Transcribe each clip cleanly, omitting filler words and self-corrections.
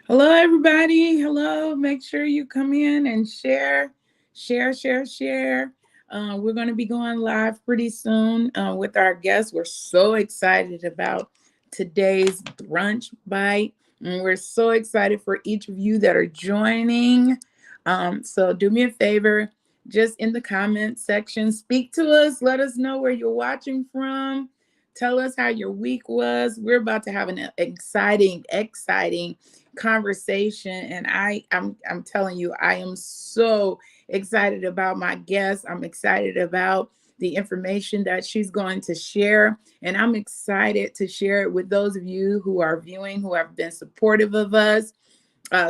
Hello, everybody. Hello. Make sure you come in and share. We're going to be going live pretty soon with our guests. We're so excited about today's brunch bite. And we're so excited for each of you that are joining. So do me a favor, just in the comment section, speak to us. Let us know where you're watching from. Tell us how your week was. We're about to have an exciting conversation, and I'm telling you, I am so excited about my guest. I'm excited about the information that she's going to share, and I'm excited to share it with those of you who are viewing, who have been supportive of us.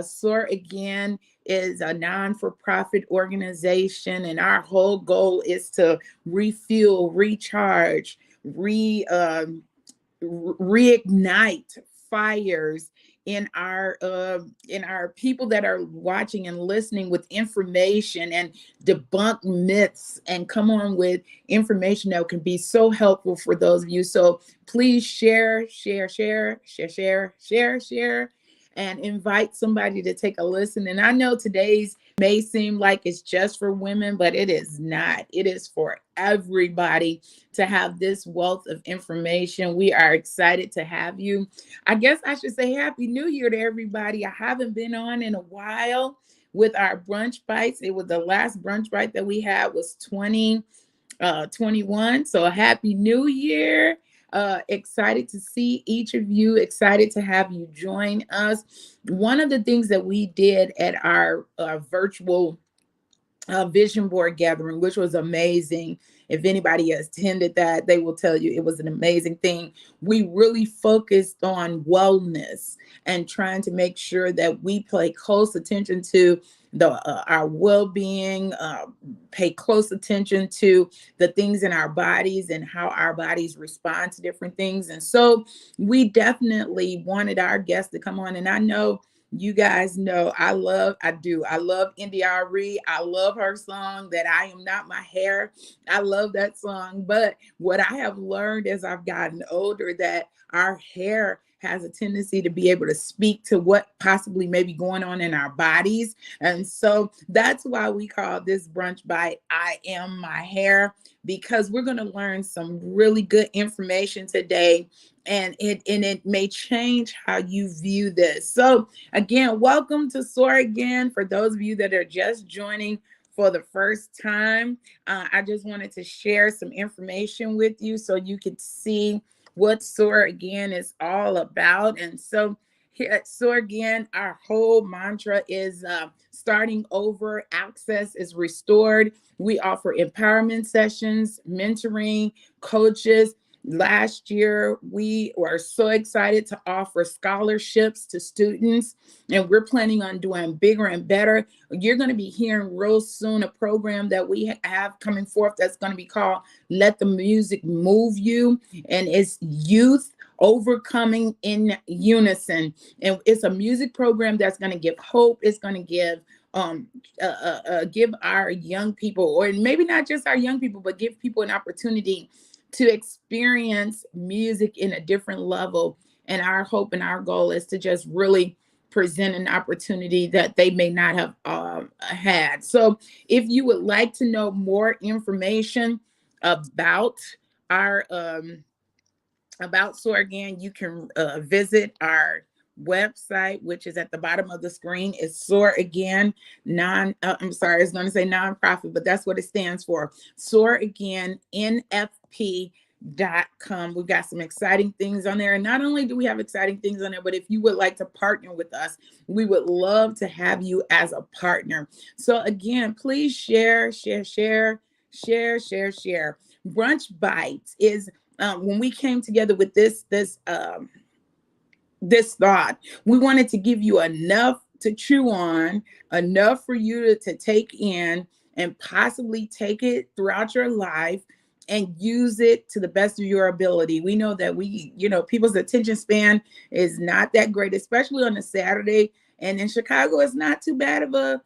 SOAR again is a non-for-profit organization, and our whole goal is to refuel, recharge, reignite fires in our people that are watching and listening with information, and debunk myths and come on with information that can be so helpful for those of you. So please share, and invite somebody to take a listen. And I know today's may seem like it's just for women, but it is not. It is for everybody to have this wealth of information. We are excited to have you. I guess I should say Happy New Year to everybody. I haven't been on in a while with our brunch bites. It was the last brunch bite that we had was 2021. So a Happy New Year. Excited to see each of you, excited to have you join us. One of the things that we did at our virtual vision board gathering, which was amazing. If anybody has attended that, they will tell you it was an amazing thing. We really focused on wellness and trying to make sure that we pay close attention to our well-being, pay close attention to the things in our bodies and how our bodies respond to different things. And so we definitely wanted our guests to come on. And I know you guys know I love India Arie. I love her song that I am not my hair. I love that song. But what I have learned as I've gotten older, that our hair has a tendency to be able to speak to what possibly may be going on in our bodies. And so that's why we call this brunch by I Am My Hair, because we're going to learn some really good information today, and it may change how you view this. So again, welcome to SOAR again. For those of you that are just joining for the first time, I just wanted to share some information with you so you could see what SOAR again is all about. And so here at SOAR again, our whole mantra is starting over, access is restored. We offer empowerment sessions, mentoring, coaches. Last year, we were so excited to offer scholarships to students, and we're planning on doing bigger and better. You're going to be hearing real soon a program that we have coming forth that's going to be called Let the Music Move You, and it's youth overcoming in unison. And it's a music program that's going to give hope. It's going to give our young people, or maybe not just our young people, but give people an opportunity to experience music in a different level. And our hope and our goal is to just really present an opportunity that they may not have had. So if you would like to know more information about our about SOAR again, you can visit our website, which is at the bottom of the screen. Is SOAR again I'm sorry, it's going to say nonprofit, but that's what it stands for. SOAR again, NFP.com. We've got some exciting things on there. And not only do we have exciting things on there, but if you would like to partner with us, we would love to have you as a partner. So again, please share. Brunch Bites is when we came together with this thought, we wanted to give you enough to chew on, enough for you to take in, and possibly take it throughout your life and use it to the best of your ability. We know that people's attention span is not that great, especially on a Saturday. And in Chicago, it's not too bad of a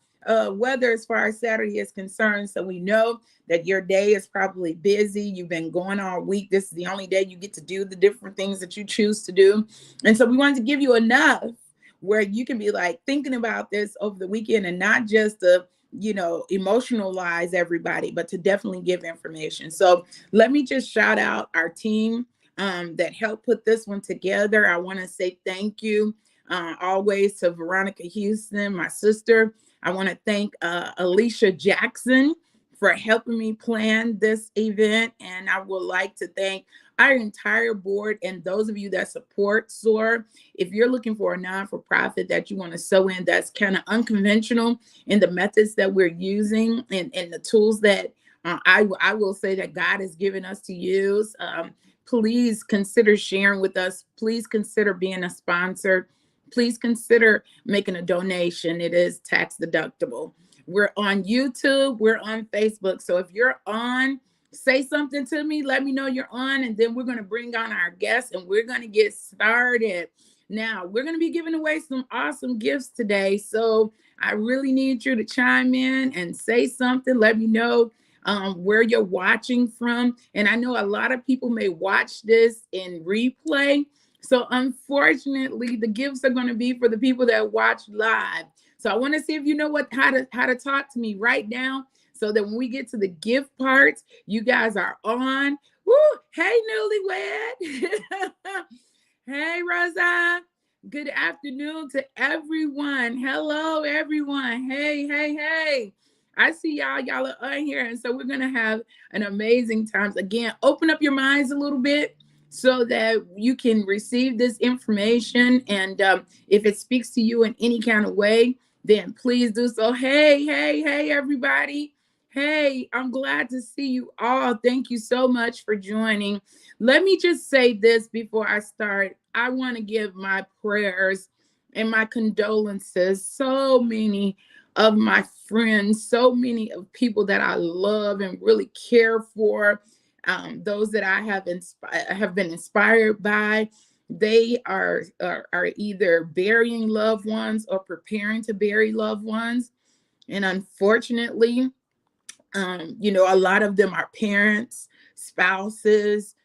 weather as far as Saturday is concerned. So we know that your day is probably busy. You've been going all week. This is the only day you get to do the different things that you choose to do. And so we wanted to give you enough where you can be like thinking about this over the weekend and not just the, emotionalize everybody, but to definitely give information. So let me just shout out our team that helped put this one together. I want to say thank you always to Veronica Houston, my sister. I want to thank Alicia Jackson for helping me plan this event. And I would like to thank our entire board and those of you that support SOAR. If you're looking for a non-for-profit that you want to sew in, that's kind of unconventional in the methods that we're using and the tools that I will say that God has given us to use. Please consider sharing with us. Please consider being a sponsor. Please consider making a donation. It is tax deductible. We're on YouTube. We're on Facebook. So if you're on, say something to me. Let me know you're on. And then we're going to bring on our guests and we're going to get started. Now, we're going to be giving away some awesome gifts today. So I really need you to chime in and say something. Let me know where you're watching from. And I know a lot of people may watch this in replay. So unfortunately, the gifts are going to be for the people that watch live. So I want to see if you know how to talk to me right now, so that when we get to the gift parts, you guys are on. Woo! Hey, newlywed. Hey, Rosa. Good afternoon to everyone. Hello, everyone. Hey. I see y'all. Y'all are on here. And so we're going to have an amazing time. Again, open up your minds a little bit so that you can receive this information. And if it speaks to you in any kind of way, then please do so. Hey, everybody. Hey, I'm glad to see you all. Thank you so much for joining. Let me just say this before I start. I want to give my prayers and my condolences. So many of my friends, so many of people that I love and really care for, those that I have been inspired by, they are either burying loved ones or preparing to bury loved ones. And unfortunately, a lot of them are parents, spouses,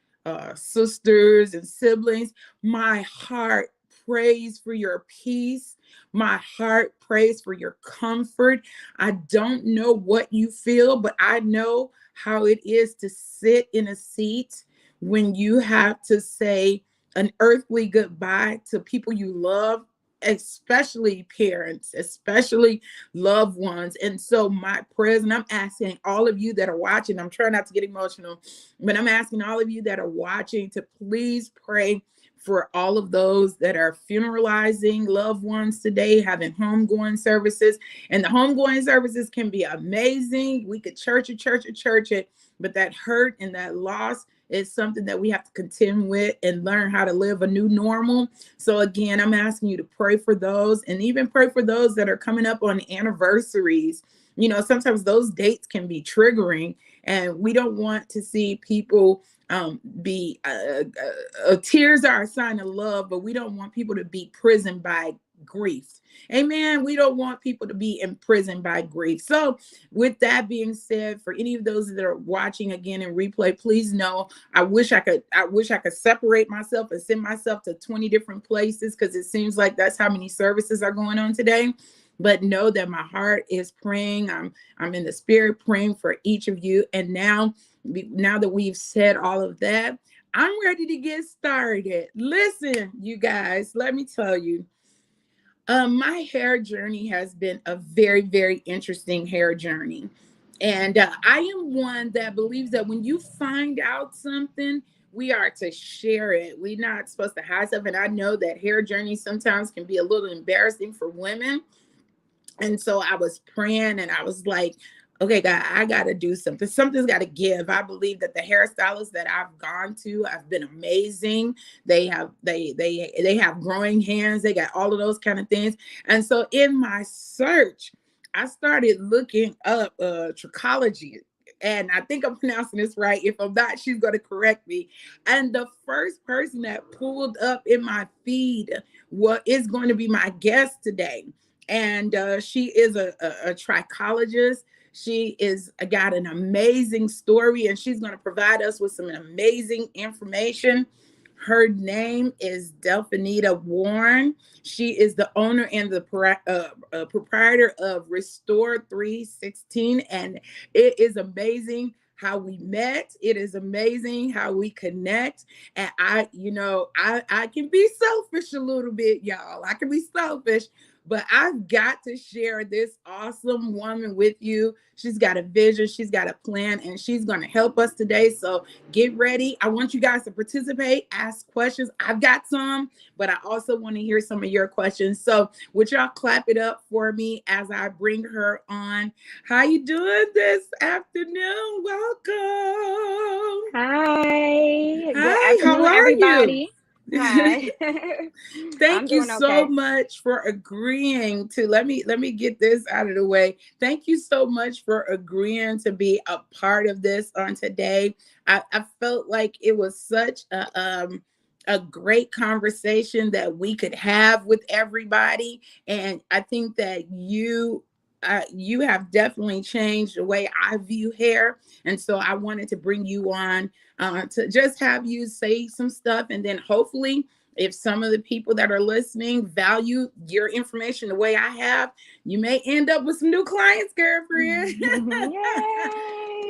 sisters, and siblings. My heart prays for your peace. My heart prays for your comfort. I don't know what you feel, but I know how it is to sit in a seat when you have to say an earthly goodbye to people you love, especially parents, especially loved ones. And so my prayers, and I'm asking all of you that are watching, I'm trying not to get emotional, but I'm asking all of you that are watching to please pray for all of those that are funeralizing loved ones today, having homegoing services. And the homegoing services can be amazing. We could church it, but that hurt and that loss is something that we have to contend with and learn how to live a new normal. So again, I'm asking you to pray for those, and even pray for those that are coming up on anniversaries. Sometimes those dates can be triggering, and we don't want to see people be tears are a sign of love, but we don't want people to be imprisoned by grief. Amen. We don't want people to be imprisoned by grief. So with that being said, for any of those that are watching again in replay, please know I wish I could separate myself and send myself to 20 different places, because it seems like that's how many services are going on today. But know that my heart is praying. I'm in the spirit praying for each of you. And now that we've said all of that, I'm ready to get started. Listen, you guys, let me tell you, my hair journey has been a very, very interesting hair journey. And I am one that believes that when you find out something, we are to share it. We're not supposed to hide stuff. And I know that hair journeys sometimes can be a little embarrassing for women. And so I was praying and I was like, okay, God, I got to do something. Something's got to give. I believe that the hairstylists that I've gone to have been amazing. They have growing hands. They got all of those kind of things. And so in my search, I started looking up trichology. And I think I'm pronouncing this right. If I'm not, she's going to correct me. And the first person that pulled up in my feed is going to be my guest today. And she is a trichologist. She is got an amazing story, and she's going to provide us with some amazing information. Her name is Delphinita Warren. She is the owner and the proprietor of Restore 316. And it is amazing how we met. It is amazing how we connect. And I can be selfish a little bit, y'all. I can be selfish, but I've got to share this awesome woman with you. She's got a vision, she's got a plan, and she's going to help us today. So get ready. I want you guys to participate, ask questions. I've got some, but I also want to hear some of your questions. So would y'all clap it up for me as I bring her on? How you doing this afternoon? Welcome. Hi, good Hi, how afternoon, are you? everybody. Hi. I'm Thank you doing so okay. much for agreeing to let me get this out of the way. Thank you so much for agreeing to be a part of this on today. I felt like it was such a great conversation that we could have with everybody. And I think that you have definitely changed the way I view hair. And so I wanted to bring you on to just have you say some stuff. And then hopefully, if some of the people that are listening value your information the way I have, you may end up with some new clients, girlfriend. Yay!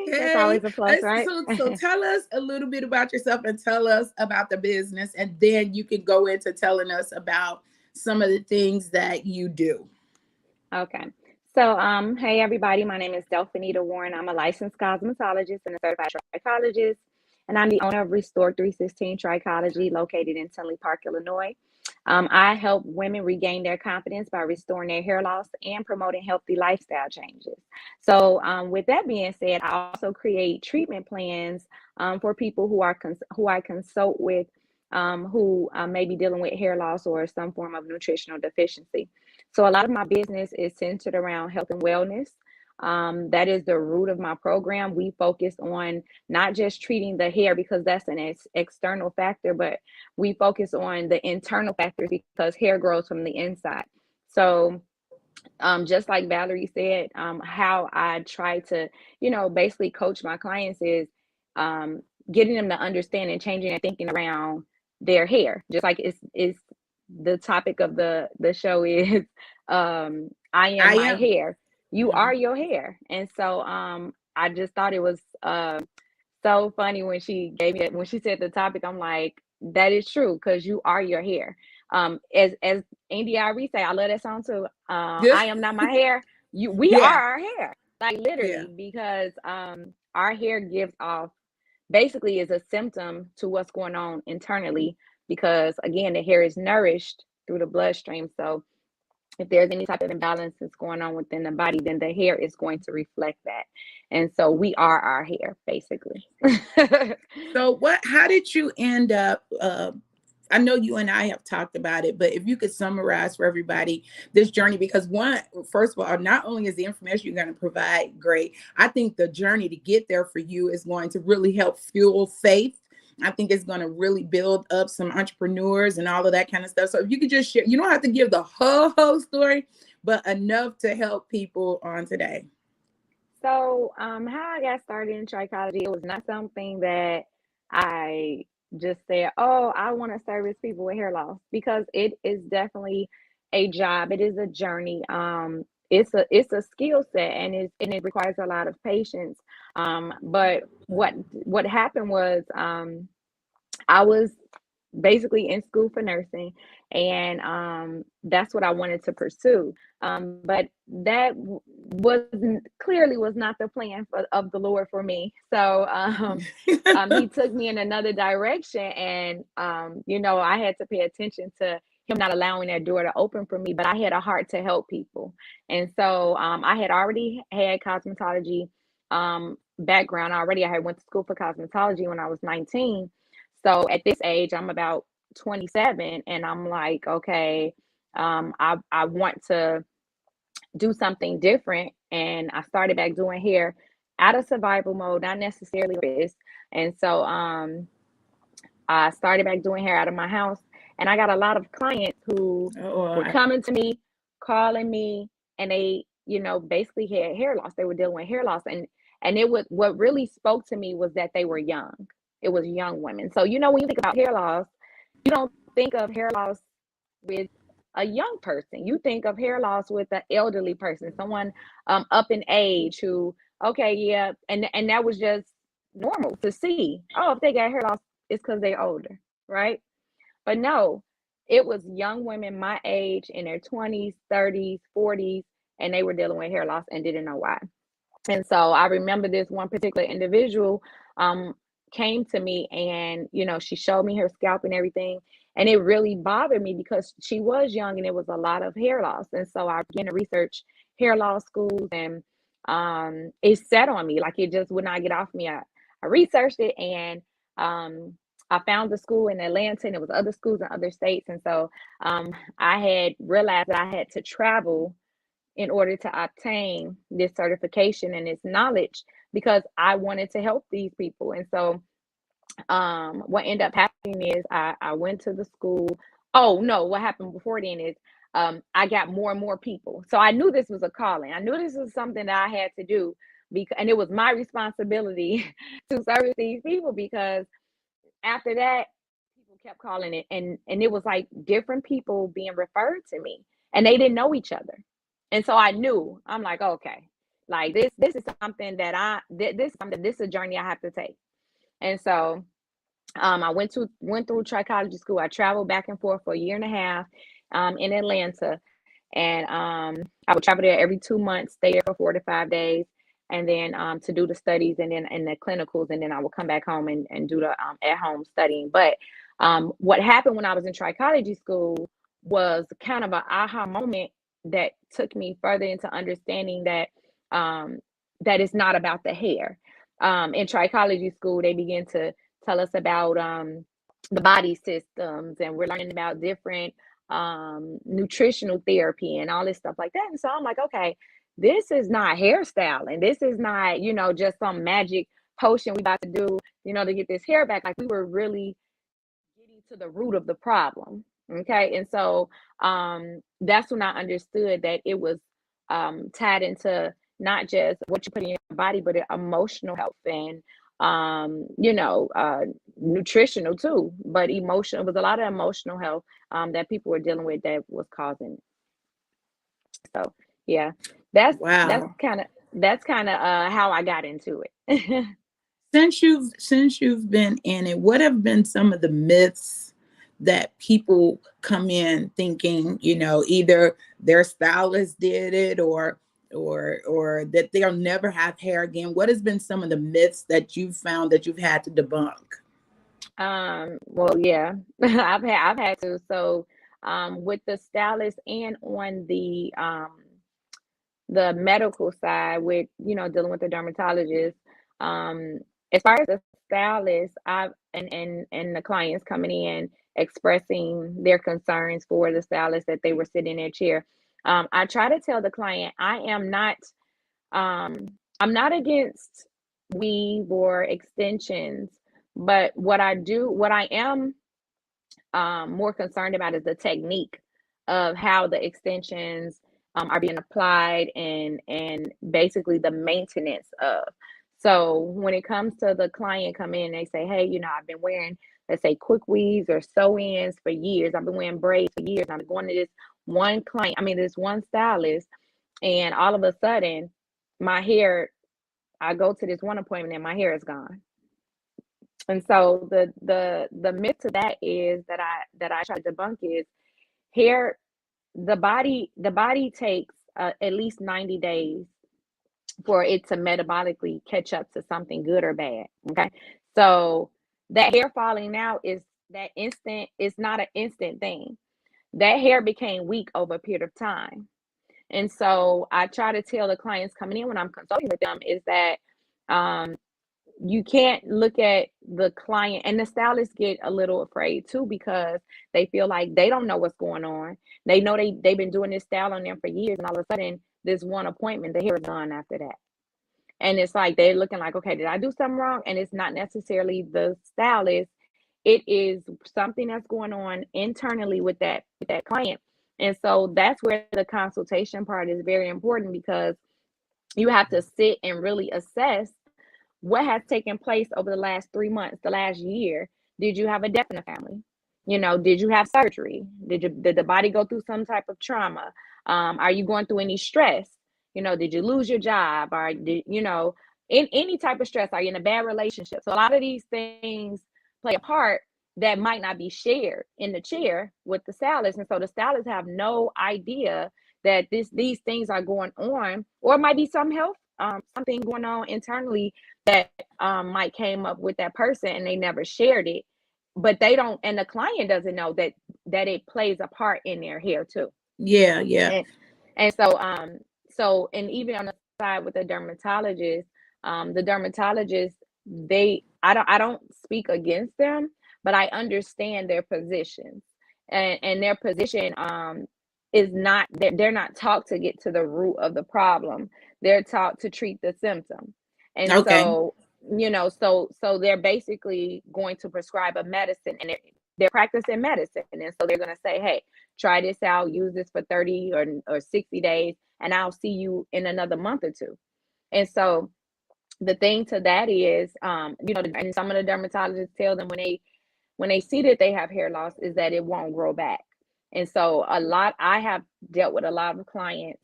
That's Hey, always a plus, right? so tell us a little bit about yourself and tell us about the business, and then you can go into telling us about some of the things that you do. Okay. So, hey everybody, my name is Delphinita Warren. I'm a licensed cosmetologist and a certified trichologist, and I'm the owner of Restore 316 Trichology, located in Tinley Park, Illinois. I help women regain their confidence by restoring their hair loss and promoting healthy lifestyle changes. So, with that being said, I also create treatment plans for people who I consult with, who may be dealing with hair loss or some form of nutritional deficiency. So, a lot of my business is centered around health and wellness. That is the root of my program. We focus on not just treating the hair because that's an external factor, but we focus on the internal factors because hair grows from the inside. So, just like Valerie said, how I try to, basically coach my clients is um, getting them to understand and changing their thinking around their hair. Just like it's the topic of the show is I am I my am. hair. You are Mhm. your hair. And so I just thought it was so funny when she gave me it when she said the topic. I'm like, that is true because you are your hair. As India Ari say, I love that song too. Yeah. I am not my hair. We are Yeah. our hair, like Yeah. literally, because our hair gives off basically is a symptom to what's going on internally. Because again, the hair is nourished through the bloodstream. So if there's any type of imbalance that's going on within the body, then the hair is going to reflect that. And so we are our hair, basically. So how did you end up I know you and I have talked about it, but if you could summarize for everybody this journey, because first of all, not only is the information you're going to provide great, I think the journey to get there for you is going to really help fuel faith. I think it's going to really build up some entrepreneurs and all of that kind of stuff. So if you could just share, you don't have to give the whole story, but enough to help people on today. So, how I got started in trichology, it was not something that I just said, "Oh, I want to service people with hair loss," because it is definitely a job. It is a journey. It's a skill set, and it requires a lot of patience. But what happened was, I was basically in school for nursing, and that's what I wanted to pursue. But that clearly was not the plan of the Lord for me. So he took me in another direction, and I had to pay attention to him not allowing that door to open for me. But I had a heart to help people, and so I had already had cosmetology background already. I had went to school for cosmetology when I was 19. So at this age, I'm about 27, and I'm like, okay, I want to do something different, and I started back doing hair out of survival mode, not necessarily risk. And so I started back doing hair out of my house, and I got a lot of clients who Oh, were coming to me, calling me, and they, basically had hair loss. They were dealing with hair loss, and it what really spoke to me was that they were young. It was young women. So when you think about hair loss, you don't think of hair loss with a young person. You think of hair loss with an elderly person, someone up in age who, okay, yeah, and that was just normal to see. Oh, if they got hair loss, it's because they're older, right? But no, it was young women my age in their 20s, 30s, 40s, and they were dealing with hair loss and didn't know why. And so I remember this one particular individual um, came to me, and she showed me her scalp and everything, and it really bothered me because she was young and it was a lot of hair loss. And so I began to research hair loss schools, and it set on me like it just would not get off me. I researched it, and um, I found the school in Atlanta, and it was other schools in other states. And so I had realized that I had to travel in order to obtain this certification and this knowledge because I wanted to help these people. And so what ended up happening is I went to the school. Oh no, what happened before then is I got more and more people. So I knew this was a calling. I knew this was something that I had to do because, and it was my responsibility to service these people because after that, people kept calling it, and it was like different people being referred to me, and they didn't know each other. And so I knew, I'm like, okay, like this is something that this is a journey I have to take. And so I went through trichology school. I traveled back and forth for a year and a half in Atlanta, and I would travel there every 2 months, stay there for 4 to 5 days, and then to do the studies and then and the clinicals, and then I would come back home and do the at home studying. But what happened when I was in trichology school was kind of an aha moment that took me further into understanding that that it's not about the hair. In trichology school, they begin to tell us about the body systems, and we're learning about different nutritional therapy and all this stuff like that. And so I'm like, okay, this is not hairstyling. This is not, just some magic potion we about to do, to get this hair back. Like we were really getting to the root of the problem. Okay. And so that's when I understood that it was tied into not just what you put in your body, but emotional health and nutritional too, but emotional. It was a lot of emotional health that people were dealing with that was causing it. So yeah, that's that's Wow. kind of that's kind of how I got into it. Since you've been in it, what have been some of the myths that people come in thinking, either their stylist did it or that they'll never have hair again? What has been some of the myths that you've found that you've had to debunk? Well, yeah, I've had to. So, with the stylist and on the medical side with, dealing with the dermatologist, um, as far as the stylist, I've and the clients coming in expressing their concerns for the stylist that they were sitting in their chair. I try to tell the client um, I'm not against weave or extensions, but what I am more concerned about is the technique of how the extensions are being applied and basically the maintenance of. So when it comes to the client come in and they say, hey, I've been wearing, let's say, quick weaves or sew-ins for years. I've been wearing braids for years. I'm going to this one stylist, and all of a sudden my hair, I go to this one appointment and my hair is gone. And so the myth to that is that I try to debunk is hair. The body takes at least 90 days for it to metabolically catch up to something good or bad. Okay, so that hair falling out is that instant. It's not an instant thing. That hair became weak over a period of time. And so I try to tell the clients coming in when I'm consulting with them is that um, you can't look at the client, and the stylists get a little afraid too because they feel like they don't know what's going on. They know they've been doing this style on them for years, and all of a sudden this one appointment the hair is gone after that. And it's like they're looking like, okay, did I do something wrong? And it's not necessarily the stylist. It is something that's going on internally with that client. And so that's where the consultation part is very important because you have to sit and really assess what has taken place over the last 3 months, the last year. Did you have a death in the family? Did you have surgery? Did the body go through some type of trauma? Are you going through any stress? Did you lose your job? Or in any type of stress? Are you in a bad relationship? So a lot of these things play a part that might not be shared in the chair with the stylist. And so the stylists have no idea that these things are going on, or it might be some health, something going on internally that might came up with that person and they never shared it, but they don't, and the client doesn't know that it plays a part in their hair too. Yeah, yeah. And so and even on the side with the dermatologists, I don't speak against them, but I understand their positions, and their position is not, they're not taught to get to the root of the problem. They're taught to treat the symptom. And Okay. so they're basically going to prescribe a medicine, and they're practicing medicine. And so they're going to say, hey, try this out, use this for 30 or 60 days, and I'll see you in another month or two. And so the thing to that is, and some of the dermatologists tell them when they see that they have hair loss is that it won't grow back. And so I have dealt with a lot of clients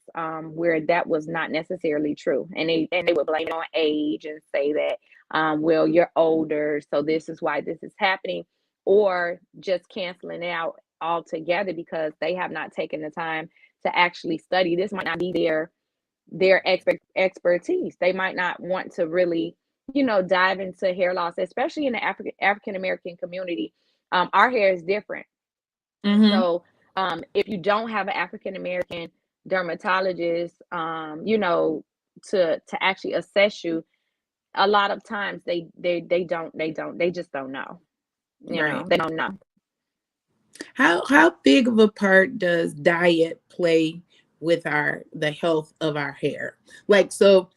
where that was not necessarily true. And they would blame it on age and say that, well, you're older, so this is why this is happening, or just canceling it out altogether because they have not taken the time to actually study. This might not be their expertise. They might not want to really, dive into hair loss, especially in the African American community. Our hair is different. Mm-hmm. So if you don't have an African American dermatologist, to actually assess you, a lot of times they just don't know. Right. They don't know. How big of a part does diet play with the health of our hair? Like, so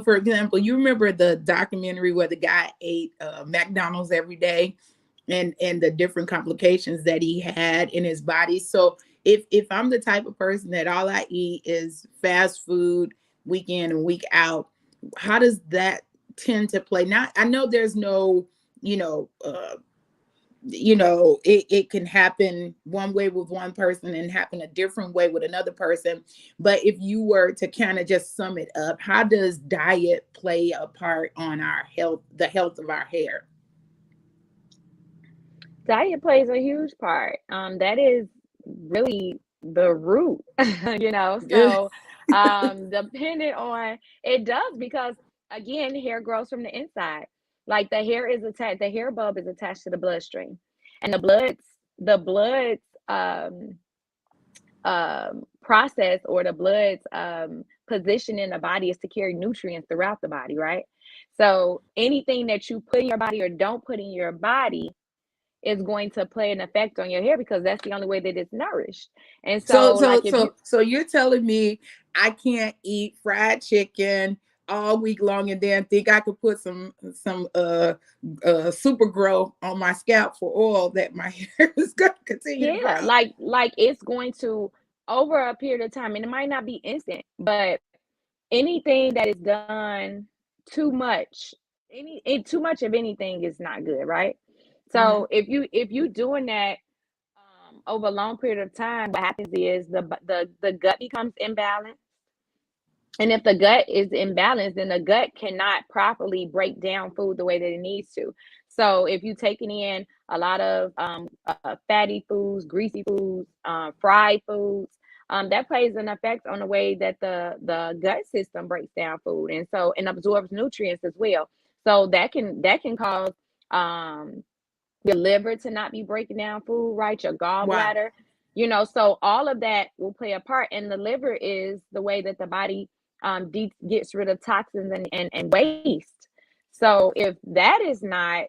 for example, you remember the documentary where the guy ate McDonald's every day, and the different complications that he had in his body. So if I'm the type of person that all I eat is fast food week in and week out, how does that tend to play? Now I know there's no, you know, it can happen one way with one person and happen a different way with another person. But if you were to kind of just sum it up, how does diet play a part on our health, the health of our hair? Diet plays a huge part. That is really the root, So, depending on, it does, because again, hair grows from the inside. Like the hair bulb is attached to the bloodstream, and the blood's process, or the blood's position in the body is to carry nutrients throughout the body, right? So anything that you put in your body or don't put in your body is going to play an effect on your hair, because that's the only way that it's nourished. And So so, so like, if you, so so you're telling me I can't eat fried chicken all week long and then think I could put some super grow on my scalp for oil that my hair is going to continue to yeah, grow. like it's going to, over a period of time, and it might not be instant, but anything that is done too much, too much of anything is not good, right? Hmm. So if you doing that over a long period of time, what happens is the gut becomes imbalanced. And if the gut is imbalanced, then the gut cannot properly break down food the way that it needs to. So if you're taking in a lot of fatty foods, greasy foods, fried foods, that plays an effect on the way that the gut system breaks down food, and so, and absorbs nutrients as well. So that can cause um, your liver to not be breaking down food right, your Wow. gallbladder, so all of that will play a part. And the liver is the way that the body gets rid of toxins and waste. So if that is not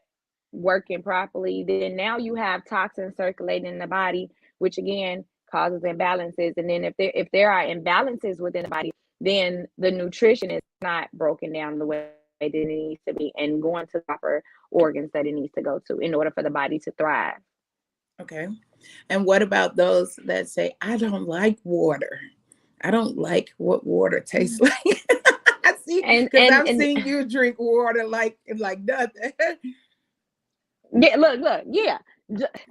working properly, then now you have toxins circulating in the body, which again causes imbalances. And then if there are imbalances within the body, then the nutrition is not broken down the way that it needs to be, and going to the proper organs that it needs to go to in order for the body to thrive. Okay. And what about those that say, I don't like water? I don't like what water tastes like. I see, because I've And seen you drink water like nothing. yeah, look, yeah.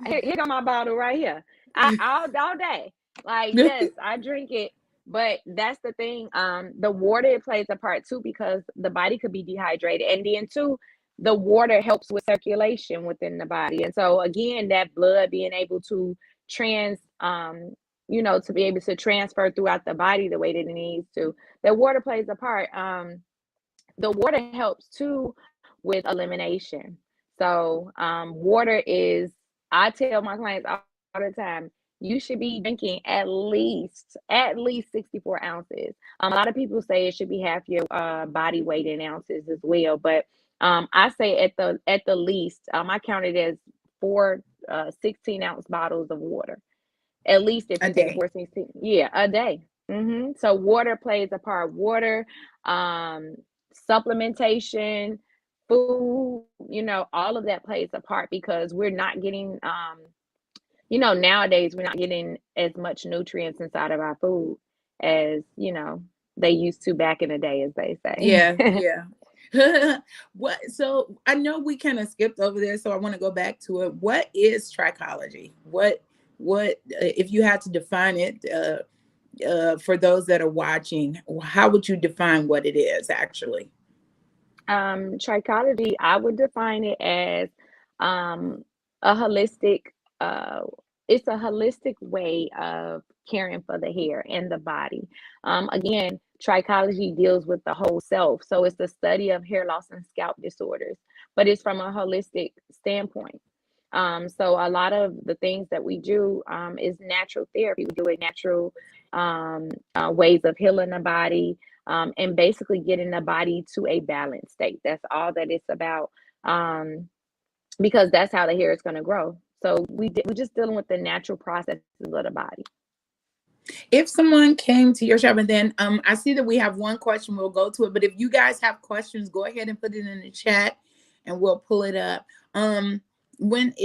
Here go my bottle right here. All day. Like, yes, I drink it. But that's the thing. The water plays a part too, because the body could be dehydrated. And then too, the water helps with circulation within the body. And so again, that blood being able to trans to be able to transfer throughout the body the way that it needs to. The water plays a part. The water helps too with elimination. So water is, I tell my clients all the time, you should be drinking at least 64 ounces. A lot of people say it should be half your body weight in ounces as well, but I say at the least, I count it as four 16-ounce bottles of water. At least if A you're taking day. 14, yeah, a day. So water plays a part. Water, um, supplementation, food, all of that plays a part, because we're not getting, nowadays we're not getting as much nutrients inside of our food as, they used to back in the day, as they Yeah, say. yeah. What, so I know we kind of skipped over there, so I want to go back to it. What is trichology? What if you had to define it for those that are watching, how would you define what it is actually? Trichology, I would define it as um, a holistic, uh, it's a holistic way of caring for the hair and the body. Again, trichology deals with the whole self. So it's the study of hair loss and scalp disorders, but it's from a holistic standpoint. So a lot of the things that we do is natural therapy. We do it natural ways of healing the body, and basically getting the body to a balanced state. That's all that it's about, because that's how the hair is going to grow. So we're just dealing with the natural processes of the body. If someone came to your shop, and then I see that we have one question, we'll go to it, but if you guys have questions, go ahead and put it in the chat and we'll pull it up. When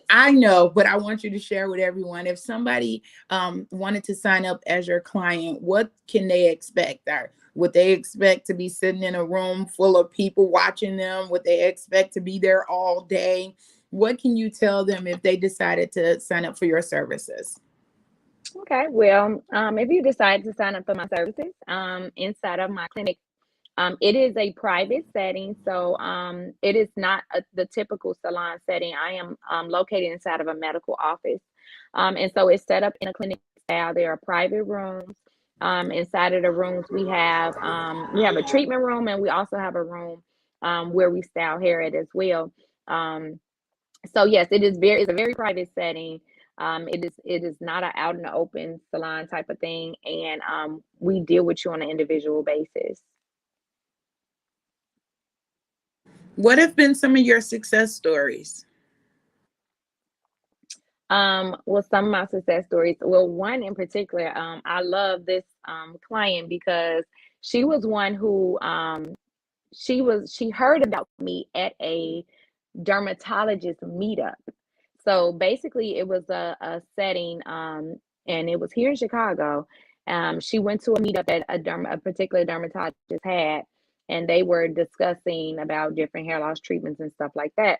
I know, but I want you to share with everyone, if somebody wanted to sign up as your client, what can they expect? Or would they expect to be sitting in a room full of people watching them? Would they expect to be there all day? What can you tell them if they decided to sign up for your services? Okay, well, if you decide to sign up for my services inside of my clinic, it is a private setting, so it is not the typical salon setting. I am located inside of a medical office, and so it's set up in a clinic style. There are private rooms. Inside of the rooms, we have a treatment room, and we also have a room where we style hair at as well. Um, so yes, it's a very private setting. It is not an out in the open salon type of thing, and we deal with you on an individual basis. What have been some of your success stories? Well, some of my success stories. Well, one in particular, I love this client because she was one who she heard about me at a dermatologist meetup. So basically, it was a setting, and it was here in Chicago. She went to a meetup that a particular dermatologist had, and they were discussing about different hair loss treatments and stuff like that.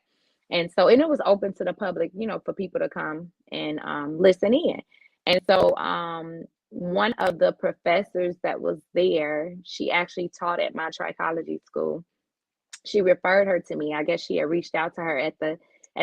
And it was open to the public, for people to come and listen in. And so one of the professors that was there, she actually taught at my trichology school. She referred her to me. I guess she had reached out to her at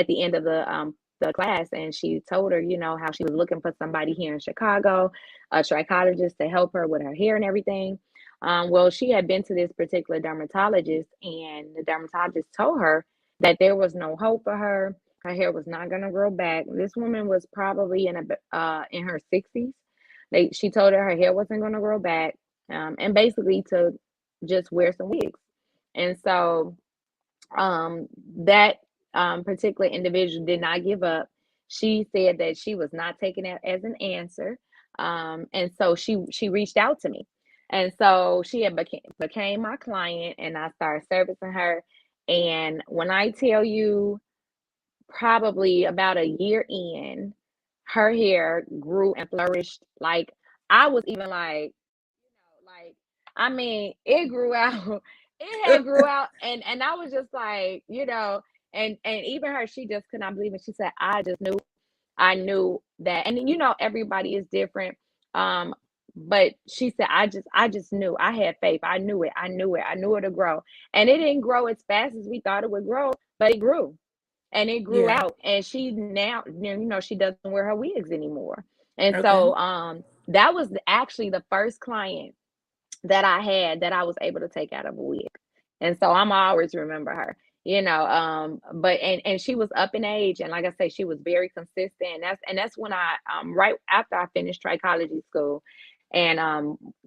the end of the class, and she told her, how she was looking for somebody here in Chicago, a trichologist to help her with her hair and everything. Well, she had been to this particular dermatologist, and the dermatologist told her that there was no hope for her. Her hair was not going to grow back. This woman was probably in her 60s. She told her hair wasn't going to grow back, and basically to just wear some wigs. And so that particular individual did not give up. She said that she was not taking that as an answer, and so she reached out to me, and so she had became my client, and I started servicing her. And when I tell you, probably about a year in, her hair grew and flourished. Like, I was even like, like, I mean, it grew out. It had grew out, and I was just like, and even her, she just could not believe it. She said, I knew that. And you know, everybody is different. Um, but she said, I just knew. I had faith. I knew it. I knew it. I knew it to grow. And it didn't grow as fast as we thought it would grow, but it grew. And it grew Yeah. out. And she now, you know, she doesn't wear her wigs anymore. And Okay. so that was actually the first client that I had that I was able to take out of a wig. And so I'm always remember her, you know, but and she was up in age, and like I say, she was very consistent. That's when I right after I finished trichology school. And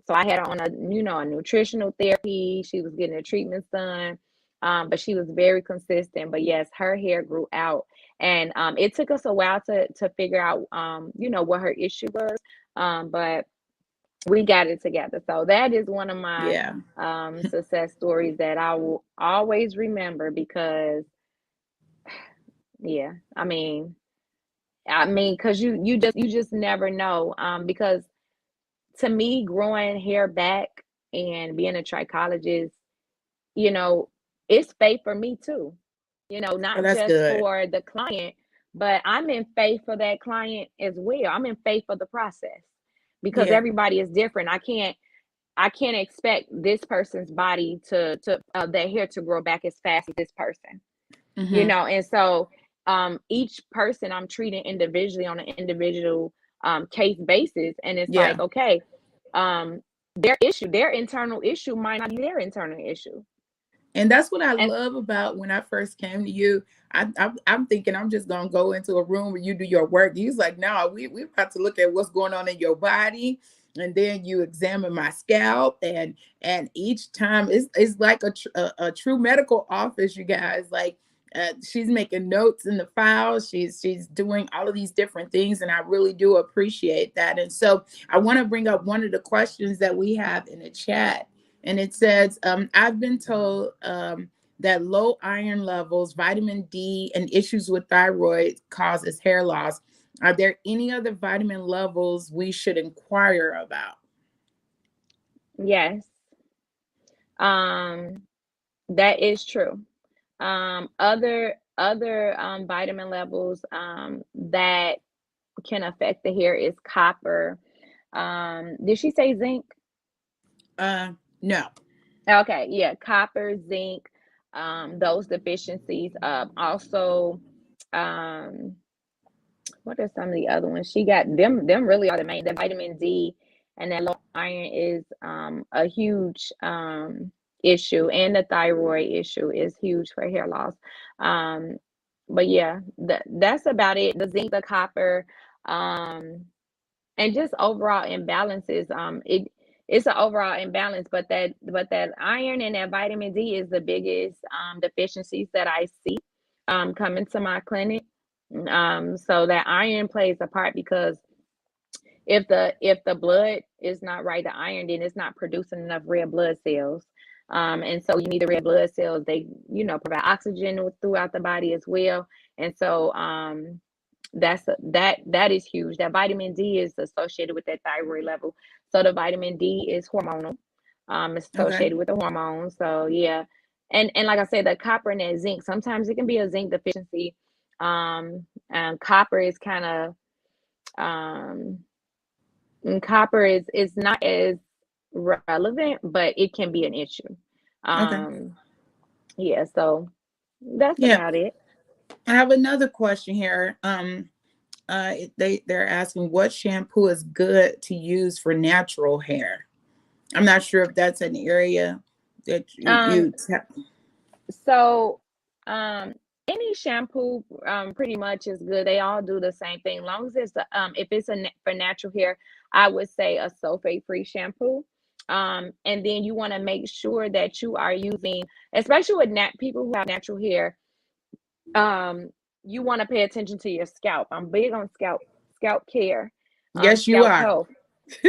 so I had her on a, you know, a nutritional therapy. She was getting her treatments done. But she was very consistent. But yes, her hair grew out. And it took us a while to figure out you know, what her issue was. But we got it together. So that is one of my Yeah. success stories that I will always remember because yeah, because you just never know. Because to me, growing hair back and being a trichologist, you know, it's faith for me too. You know, Oh, not that's just good. for the client, but I'm in faith for that client as well. I'm in faith for the process because Yeah. everybody is different. I can't expect this person's body to their hair to grow back as fast as this person, you Mm-hmm. know. And so each person I'm treating individually on an individual case basis, and it's like, Yeah. okay, um their internal issue might not be their internal issue. And that's what I And love about when I first came to you. I'm thinking I'm just gonna go into a room where you do your work. He's like, no, we're about to look at what's going on in your body, and then you examine my scalp, and each time it's like a true medical office, you guys. Like, she's making notes in the file. She's doing all of these different things, and I really do appreciate that. And so I want to bring up one of the questions that we have in the chat, and it says, I've been told that low iron levels, vitamin D, and issues with thyroid causes hair loss. Are there any other vitamin levels we should inquire about? yes, um that is true. Other vitamin levels that can affect the hair is copper. Did she say zinc? No. Okay, yeah, copper, zinc, those deficiencies. Also, um, what are some of the other ones? She got them really are the main. The vitamin D and that low iron is a huge issue, and the thyroid issue is huge for hair loss. Um, but yeah, that's about it. The zinc, the copper, um, and just overall imbalances. It's an overall imbalance, but that iron and that vitamin D is the biggest deficiencies that I see coming to my clinic. So that iron plays a part because if the blood is not right, the iron then it's not producing enough red blood cells. And so you need the red blood cells. They, you know, provide oxygen throughout the body as well. And so that is huge. That vitamin D is associated with that thyroid level. So the vitamin D is hormonal. It's Okay. associated with the hormones. So yeah. And like I said, the copper and that zinc, sometimes it can be a zinc deficiency. Copper is kind of um and copper is not as relevant, but it can be an issue. Okay. Um, yeah, so that's Yeah. about it. I have another question here. They're asking what shampoo is good to use for natural hair. I'm not sure if that's an area that Um, you. so um, any shampoo pretty much is good. They all do the same thing. Long as it's if it's for natural hair, I would say a sulfate free shampoo. And then you want to make sure that you are using, especially with people who have natural hair, um, you want to pay attention to your scalp. I'm big on scalp care, Yes, you scalp are. health.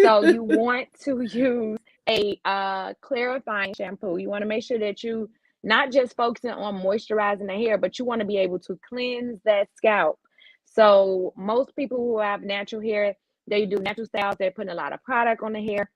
So you want to use a clarifying shampoo. You want to make sure that you not just focusing on moisturizing the hair, but you want to be able to cleanse that scalp. So most people who have natural hair, they do natural styles. They're putting a lot of product on the hair.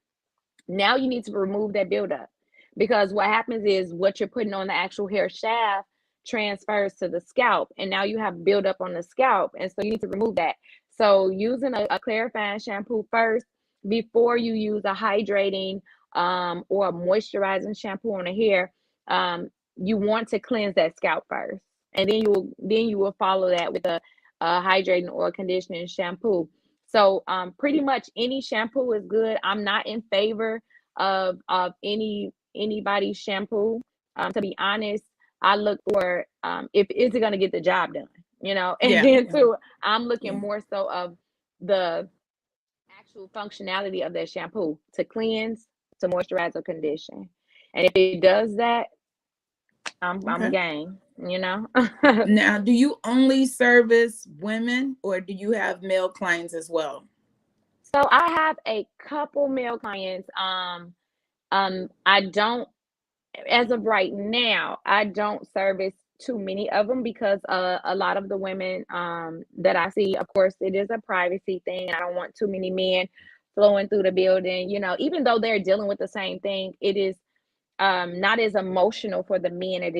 Now you need to remove that buildup because what happens is what you're putting on the actual hair shaft transfers to the scalp, and now you have buildup on the scalp, and so you need to remove that. So using a clarifying shampoo first before you use a hydrating or a moisturizing shampoo on the hair, you want to cleanse that scalp first, and then you will follow that with a hydrating or conditioning shampoo. So pretty much any shampoo is good. I'm not in favor of anybody's shampoo. To be honest, I look for if is it going to get the job done, and Yeah, then yeah, too, I'm looking yeah. more so of the actual functionality of that shampoo to cleanse, to moisturize, or condition. And if it does that, I'm Okay. game, Now, do you only service women or do you have male clients as well? So I have a couple male clients. I don't, as of right now, I don't service too many of them because a lot of the women that I see, of course, it is a privacy thing. I don't want too many men flowing through the building. Even though they're dealing with the same thing, it is not as emotional for the men as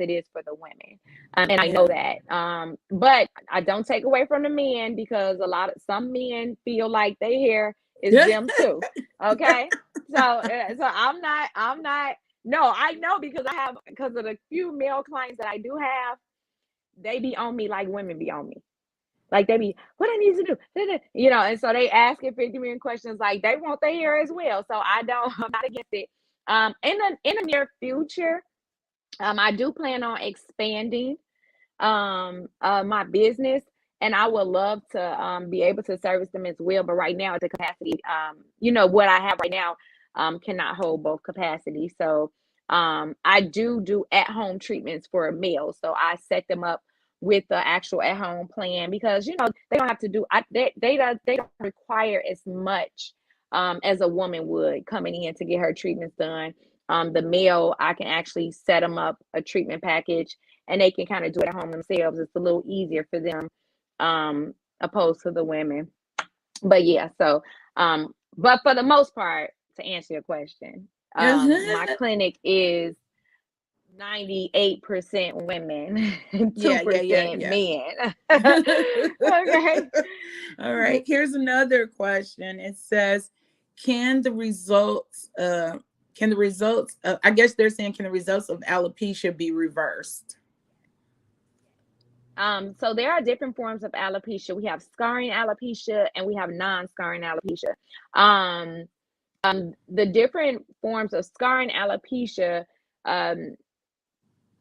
it is for the women. And I know Yeah. that. But I don't take away from the men because some men feel like their hair is them too. Okay. So I'm not, no, I know because of the few male clients that I do have, they be on me like women be on me. Like they be, what I need to do, and so they asking 50 million questions, like they want their hair as well. So I'm not against it. In the near future, I do plan on expanding my business, and I would love to be able to service them as well. But right now, at the capacity, what I have right now cannot hold both capacities. So I do at home treatments for males. So I set them up with the actual at home plan because they don't have to do they don't require as much as a woman would coming in to get her treatments done. The male, I can actually set them up a treatment package and they can kind of do it at home themselves. It's a little easier for them, opposed to the women. But yeah, so but for the most part, to answer your question, my clinic is 98% women and Yeah, yeah, yeah, 2% yeah. men. Okay. All right. Here's another question. It says, can the results I guess they're saying can the results of alopecia be reversed? So there are different forms of alopecia. We have scarring alopecia and we have non-scarring alopecia. Um, the different forms of scarring alopecia, um,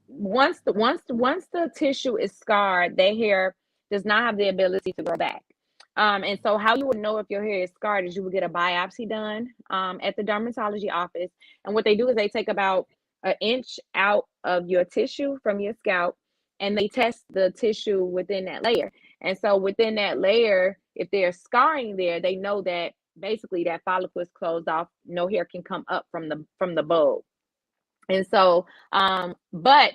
once the tissue is scarred, their hair does not have the ability to grow back. And so how you would know if your hair is scarred is you would get a biopsy done at the dermatology office. And what they do is they take about an inch out of your tissue from your scalp and they test the tissue within that layer. And so within that layer, if there's scarring there, they know that basically that follicle is closed off. No hair can come up from the bulb. And so, but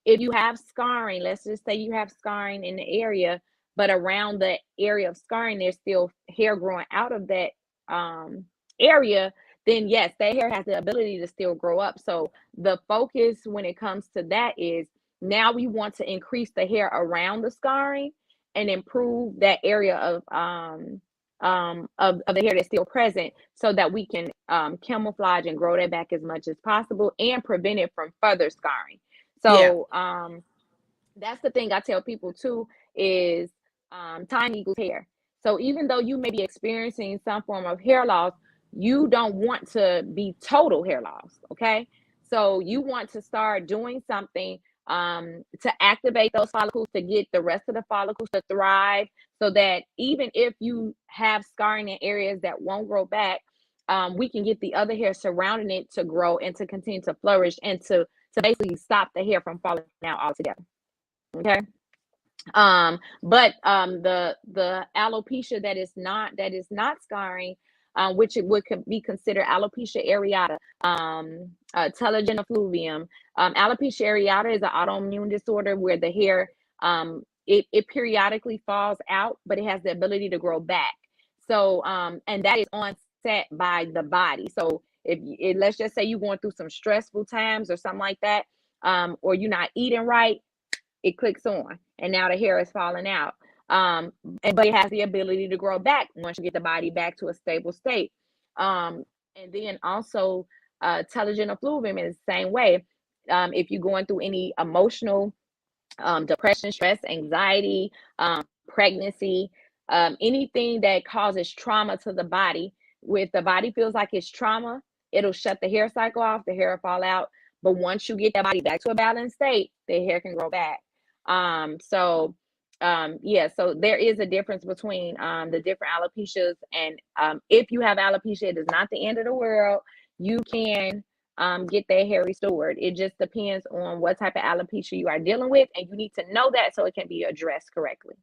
if you have scarring, let's just say you have scarring in the area, but around the area of scarring, there's still hair growing out of that area, then yes, that hair has the ability to still grow up. So the focus when it comes to that is now we want to increase the hair around the scarring and improve that area of the hair that's still present so that we can camouflage and grow that back as much as possible and prevent it from further scarring. Yeah. So that's the thing I tell people too is time equals hair. So even though you may be experiencing some form of hair loss, you don't want to be total hair loss. Okay. So you want to start doing something to activate those follicles to get the rest of the follicles to thrive so that even if you have scarring in areas that won't grow back, we can get the other hair surrounding it to grow and to continue to flourish and to basically stop the hair from falling out altogether. Okay. But the alopecia that is not scarring, which it would be considered alopecia areata, telogen effluvium. Alopecia areata is an autoimmune disorder where the hair it periodically falls out, but it has the ability to grow back. So and that is onset by the body. So let's just say you're going through some stressful times or something like that, or you're not eating right, it clicks on, and now the hair is falling out. But it has the ability to grow back once you get the body back to a stable state. And then also, telogen effluvium is the same way. If you're going through any emotional depression, stress, anxiety, pregnancy, anything that causes trauma to the body. If the body feels like it's trauma, it'll shut the hair cycle off, the hair will fall out. But once you get that body back to a balanced state, the hair can grow back. Yeah, so there is a difference between the different alopecias. And if you have alopecia, it is not the end of the world. You can get their hair restored. It just depends on what type of alopecia you are dealing with, and you need to know that so it can be addressed correctly.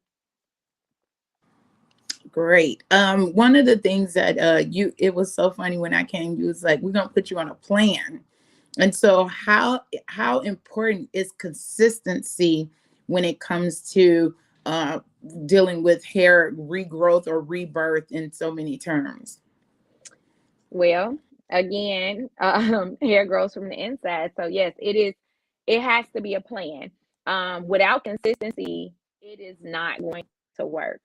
Great. One of the things that it was so funny when I came, you was like, we're gonna put you on a plan. And so how important is consistency when it comes to uh dealing with hair regrowth or rebirth in so many terms? Well, again, hair grows from the inside. So yes, it has to be a plan. Without consistency, it is not going to work.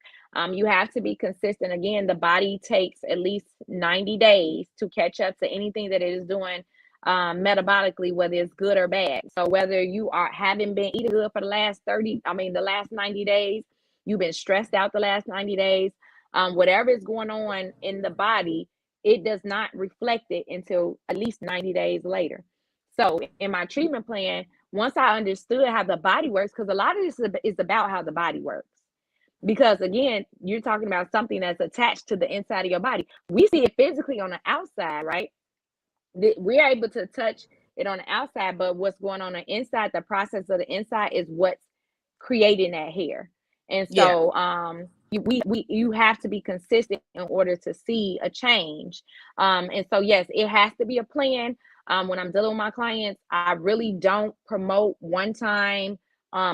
You have to be consistent. Again, the body takes at least 90 days to catch up to anything that it is doing metabolically, whether it's good or bad. So whether you haven't been eating good for the last 90 days, you've been stressed out the last 90 days, whatever is going on in the body, it does not reflect it until at least 90 days later. So in my treatment plan, once I understood how the body works, because a lot of this is about how the body works. Because again, you're talking about something that's attached to the inside of your body. We see it physically on the outside, right? We're able to touch it on the outside, but what's going on the inside, the process of the inside is what's creating that hair. And Yeah. so you have to be consistent in order to see a change. And so yes, it has to be a plan. When I'm dealing with my clients, I really don't promote one-time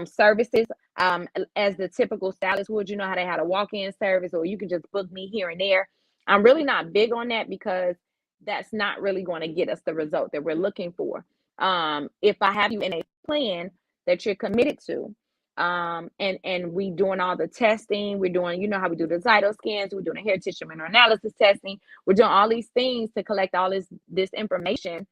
services as the typical stylist would. You know how they had a walk-in service, or you can just book me here and there. I'm really not big on that because that's not really going to get us the result that we're looking for. If I have you in a plan that you're committed to, and we doing all the testing, we're doing, you know how we do the Zyto scans, we're doing a hair tissue mineral analysis testing, we're doing all these things to collect all this information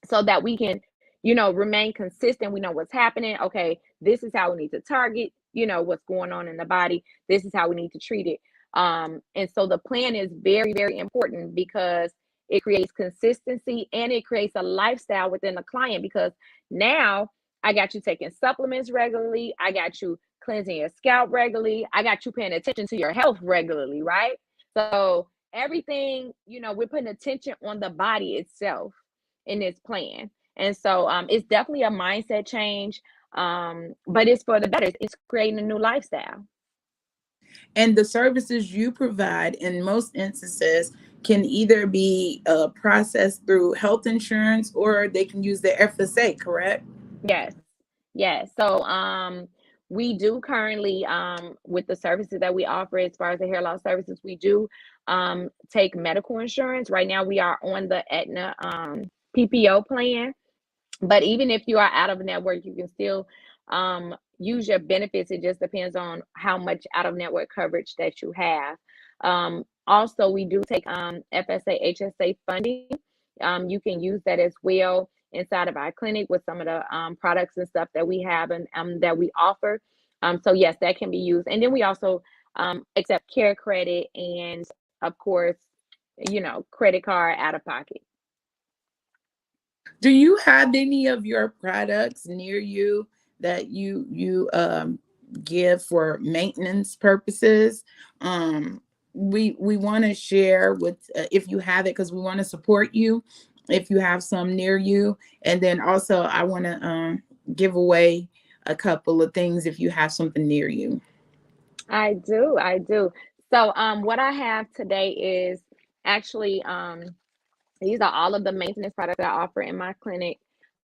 so that we can, remain consistent. We know what's happening. Okay, this is how we need to target, what's going on in the body. This is how we need to treat it. And so the plan is very, very important because it creates consistency and it creates a lifestyle within the client, because now I got you taking supplements regularly. I got you cleansing your scalp regularly. I got you paying attention to your health regularly, right? So everything, we're putting attention on the body itself in this plan. And so it's definitely a mindset change, but it's for the better. It's creating a new lifestyle. And the services you provide in most instances can either be processed through health insurance or they can use the FSA, correct? Yes. Yes. So we do currently, with the services that we offer as far as the hair loss services, we do take medical insurance. Right now we are on the Aetna PPO plan. But even if you are out of network, you can still use your benefits. It just depends on how much out of network coverage that you have. Also, we do take FSA, HSA funding. You can use that as well inside of our clinic with some of the products and stuff that we have and that we offer. So yes, that can be used. And then we also accept care credit and, of course, credit card out of pocket. Do you have any of your products near you that you give for maintenance purposes? We want to share with if you have it, because we want to support you if you have some near you, and then also I want to give away a couple of things if you have something near you. I do, I do. So what I have today is actually these are all of the maintenance products that I offer in my clinic.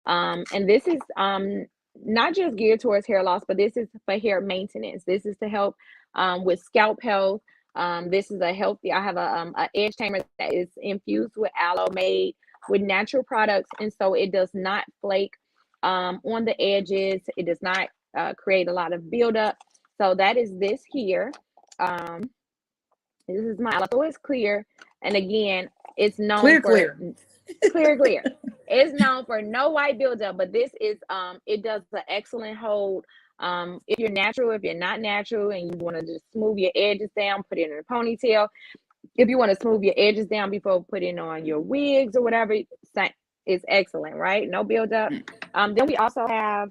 And this is not just geared towards hair loss, but this is for hair maintenance. This is to help with scalp health. This is I have a edge tamer that is infused with aloe, made with natural products. And so it does not flake on the edges. It does not create a lot of buildup. So that is this here. Um, this is my so it's clear, and again, it's known Clear, for clear. clear. It's known for no white buildup, but this is it does an excellent hold. If you're natural, if you're not natural, and you want to just smooth your edges down, put it in a ponytail. If you want to smooth your edges down before putting on your wigs or whatever, it's excellent, right? No buildup. Then we also have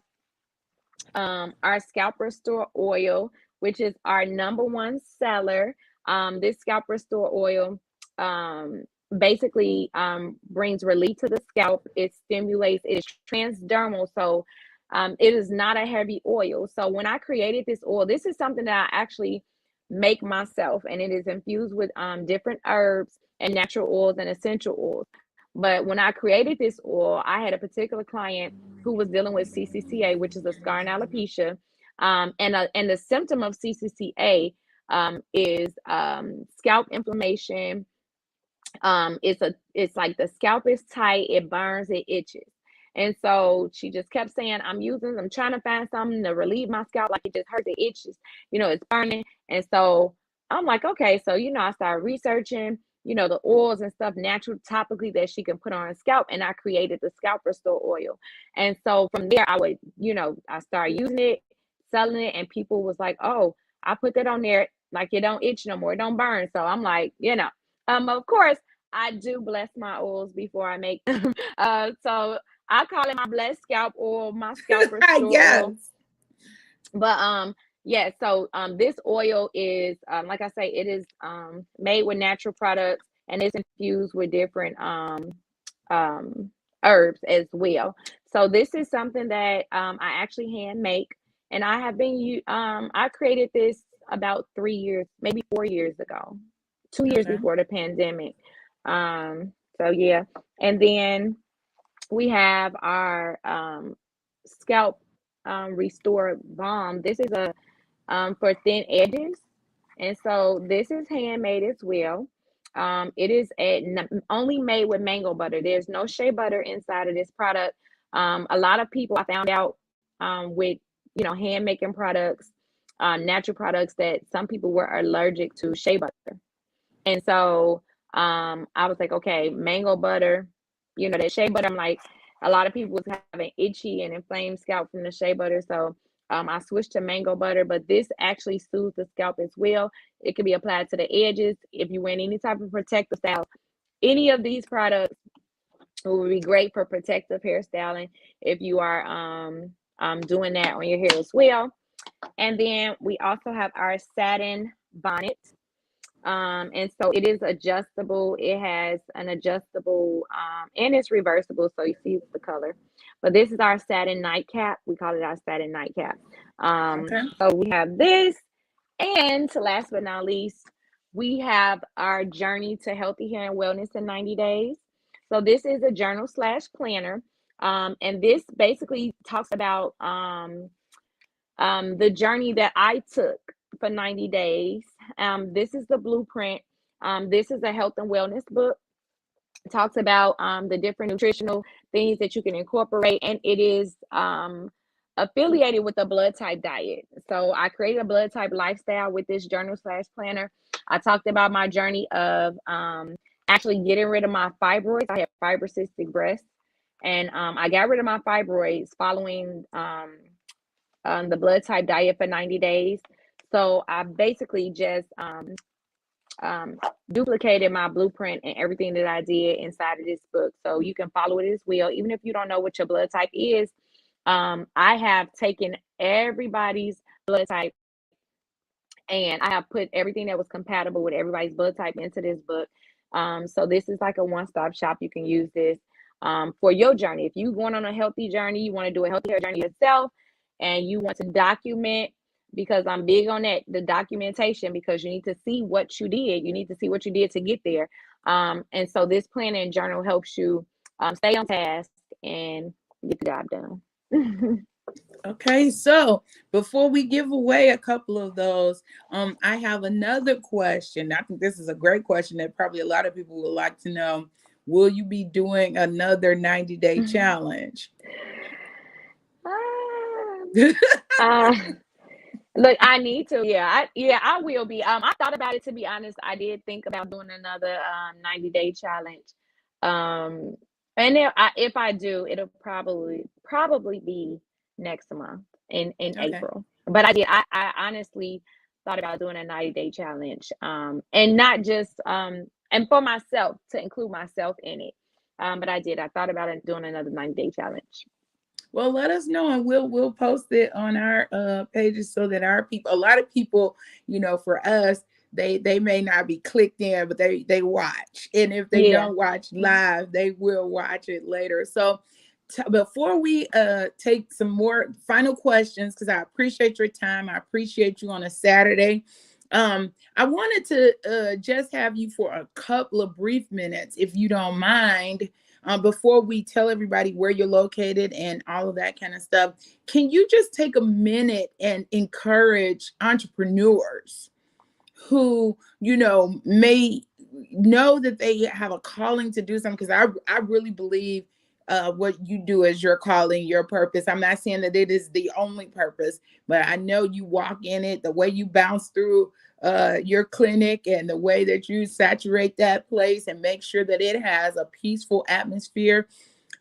our scalp restore oil, which is our number one seller. This scalp restore oil basically brings relief to the scalp. It stimulates, it is transdermal. So it is not a heavy oil. So when I created this oil, this is something that I actually make myself, and it is infused with different herbs and natural oils and essential oils. But when I created this oil, I had a particular client who was dealing with CCCA, which is a scar and alopecia. And the symptom of CCCA is scalp inflammation. It's like the scalp is tight, it burns, it itches. And so she just kept saying, I'm trying to find something to relieve my scalp, like it just hurts, it itches, it's burning. And so I'm like, okay, so I started researching, the oils and stuff natural topically that she can put on her scalp. And I created the scalp restore oil. And so from there, I would, I started using it, selling it, and people was like, oh, I put that on there, like it don't itch no more, it don't burn. So I'm like, of course, I do bless my oils before I make them. So I call it my blessed scalp oil, my scalp restore oil. Yes. But yeah, so this oil is like I say, it is made with natural products, and it's infused with different um herbs as well. So this is something that I actually hand make, and I have been I created this about 3 years, maybe 4 years ago, 2 years Okay. before the pandemic. So yeah, and then we have our scalp restore balm. This is a for thin edges, and so this is handmade as well. It is only made with mango butter. There's no shea butter inside of this product. A lot of people I found out with hand making products, natural products, that some people were allergic to shea butter. And so I was like, okay, mango butter, that shea butter. I'm like, a lot of people was having itchy and inflamed scalp from the shea butter. So I switched to mango butter, but this actually soothes the scalp as well. It can be applied to the edges. If you wear any type of protective style, any of these products will be great for protective hairstyling if you are doing that on your hair as well. And then we also have our satin bonnet. And so it is adjustable. It has an adjustable and it's reversible. So you see the color. But this is our satin nightcap. We call it our satin nightcap. Okay. So we have this. And last but not least, we have our journey to healthy hair and wellness in 90 days. So this is a journal slash planner. And this basically talks about the journey that I took for 90 days. This is the blueprint. This is a health and wellness book. It talks about the different nutritional things that you can incorporate, and it is affiliated with the blood type diet. So I created a blood type lifestyle with this journal slash planner. I talked about my journey of actually getting rid of my fibroids. I have fibrocystic breasts, and I got rid of my fibroids following the blood type diet for 90 days. So I basically just duplicated my blueprint and everything that I did inside of this book. So you can follow it as well. Even if you don't know what your blood type is, I have taken everybody's blood type and I have put everything that was compatible with everybody's blood type into this book. So this is like a one-stop shop. You can use this for your journey. If you're going on a healthy journey, you want to do a healthy hair journey yourself, and you want to document, because I'm big on that, the documentation, because you need to see what you did. You need to see what you did to get there. And so this planning journal helps you stay on task and get the job done. Okay, so before we give away a couple of those, I have another question. I think this is a great question that probably a lot of people would like to know. Will you be doing another 90-day challenge? Ah, Uh, Look, I need to. I will be. I thought about it, to be honest. I did think about doing another 90-day challenge. Um, and if I do, it'll probably be next month in Okay. April. But I honestly thought about doing a 90-day challenge. And not just and for myself, to include myself in it. But I did. I thought about it doing another 90-day challenge. Well, let us know and we'll post it on our pages so that our people, a lot of people, for us, they may not be clicked in, but they watch. And if they Yeah. don't watch live, they will watch it later. So before we take some more final questions, because I appreciate your time, I appreciate you on a Saturday. I wanted to just have you for a couple of brief minutes, if you don't mind, before we tell everybody where you're located and all of that kind of stuff. Can you just take a minute and encourage entrepreneurs who, may know that they have a calling to do something? Because I really believe what you do is your calling, your purpose. I'm not saying that it is the only purpose, but I know you walk in it, the way you bounce through your clinic and the way that you saturate that place and make sure that it has a peaceful atmosphere.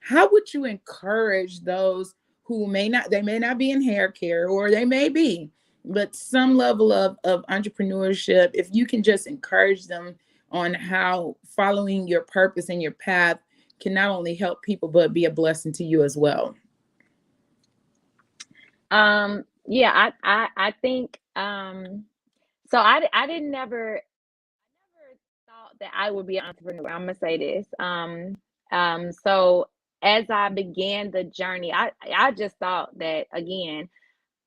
How would you encourage those who may not be in hair care, or they may be, but some level of entrepreneurship, if you can just encourage them on how following your purpose and your path can not only help people but be a blessing to you as well? Yeah, I think so I didn't never thought that I would be an entrepreneur. I'm gonna say this. So as I began the journey, I just thought that, again,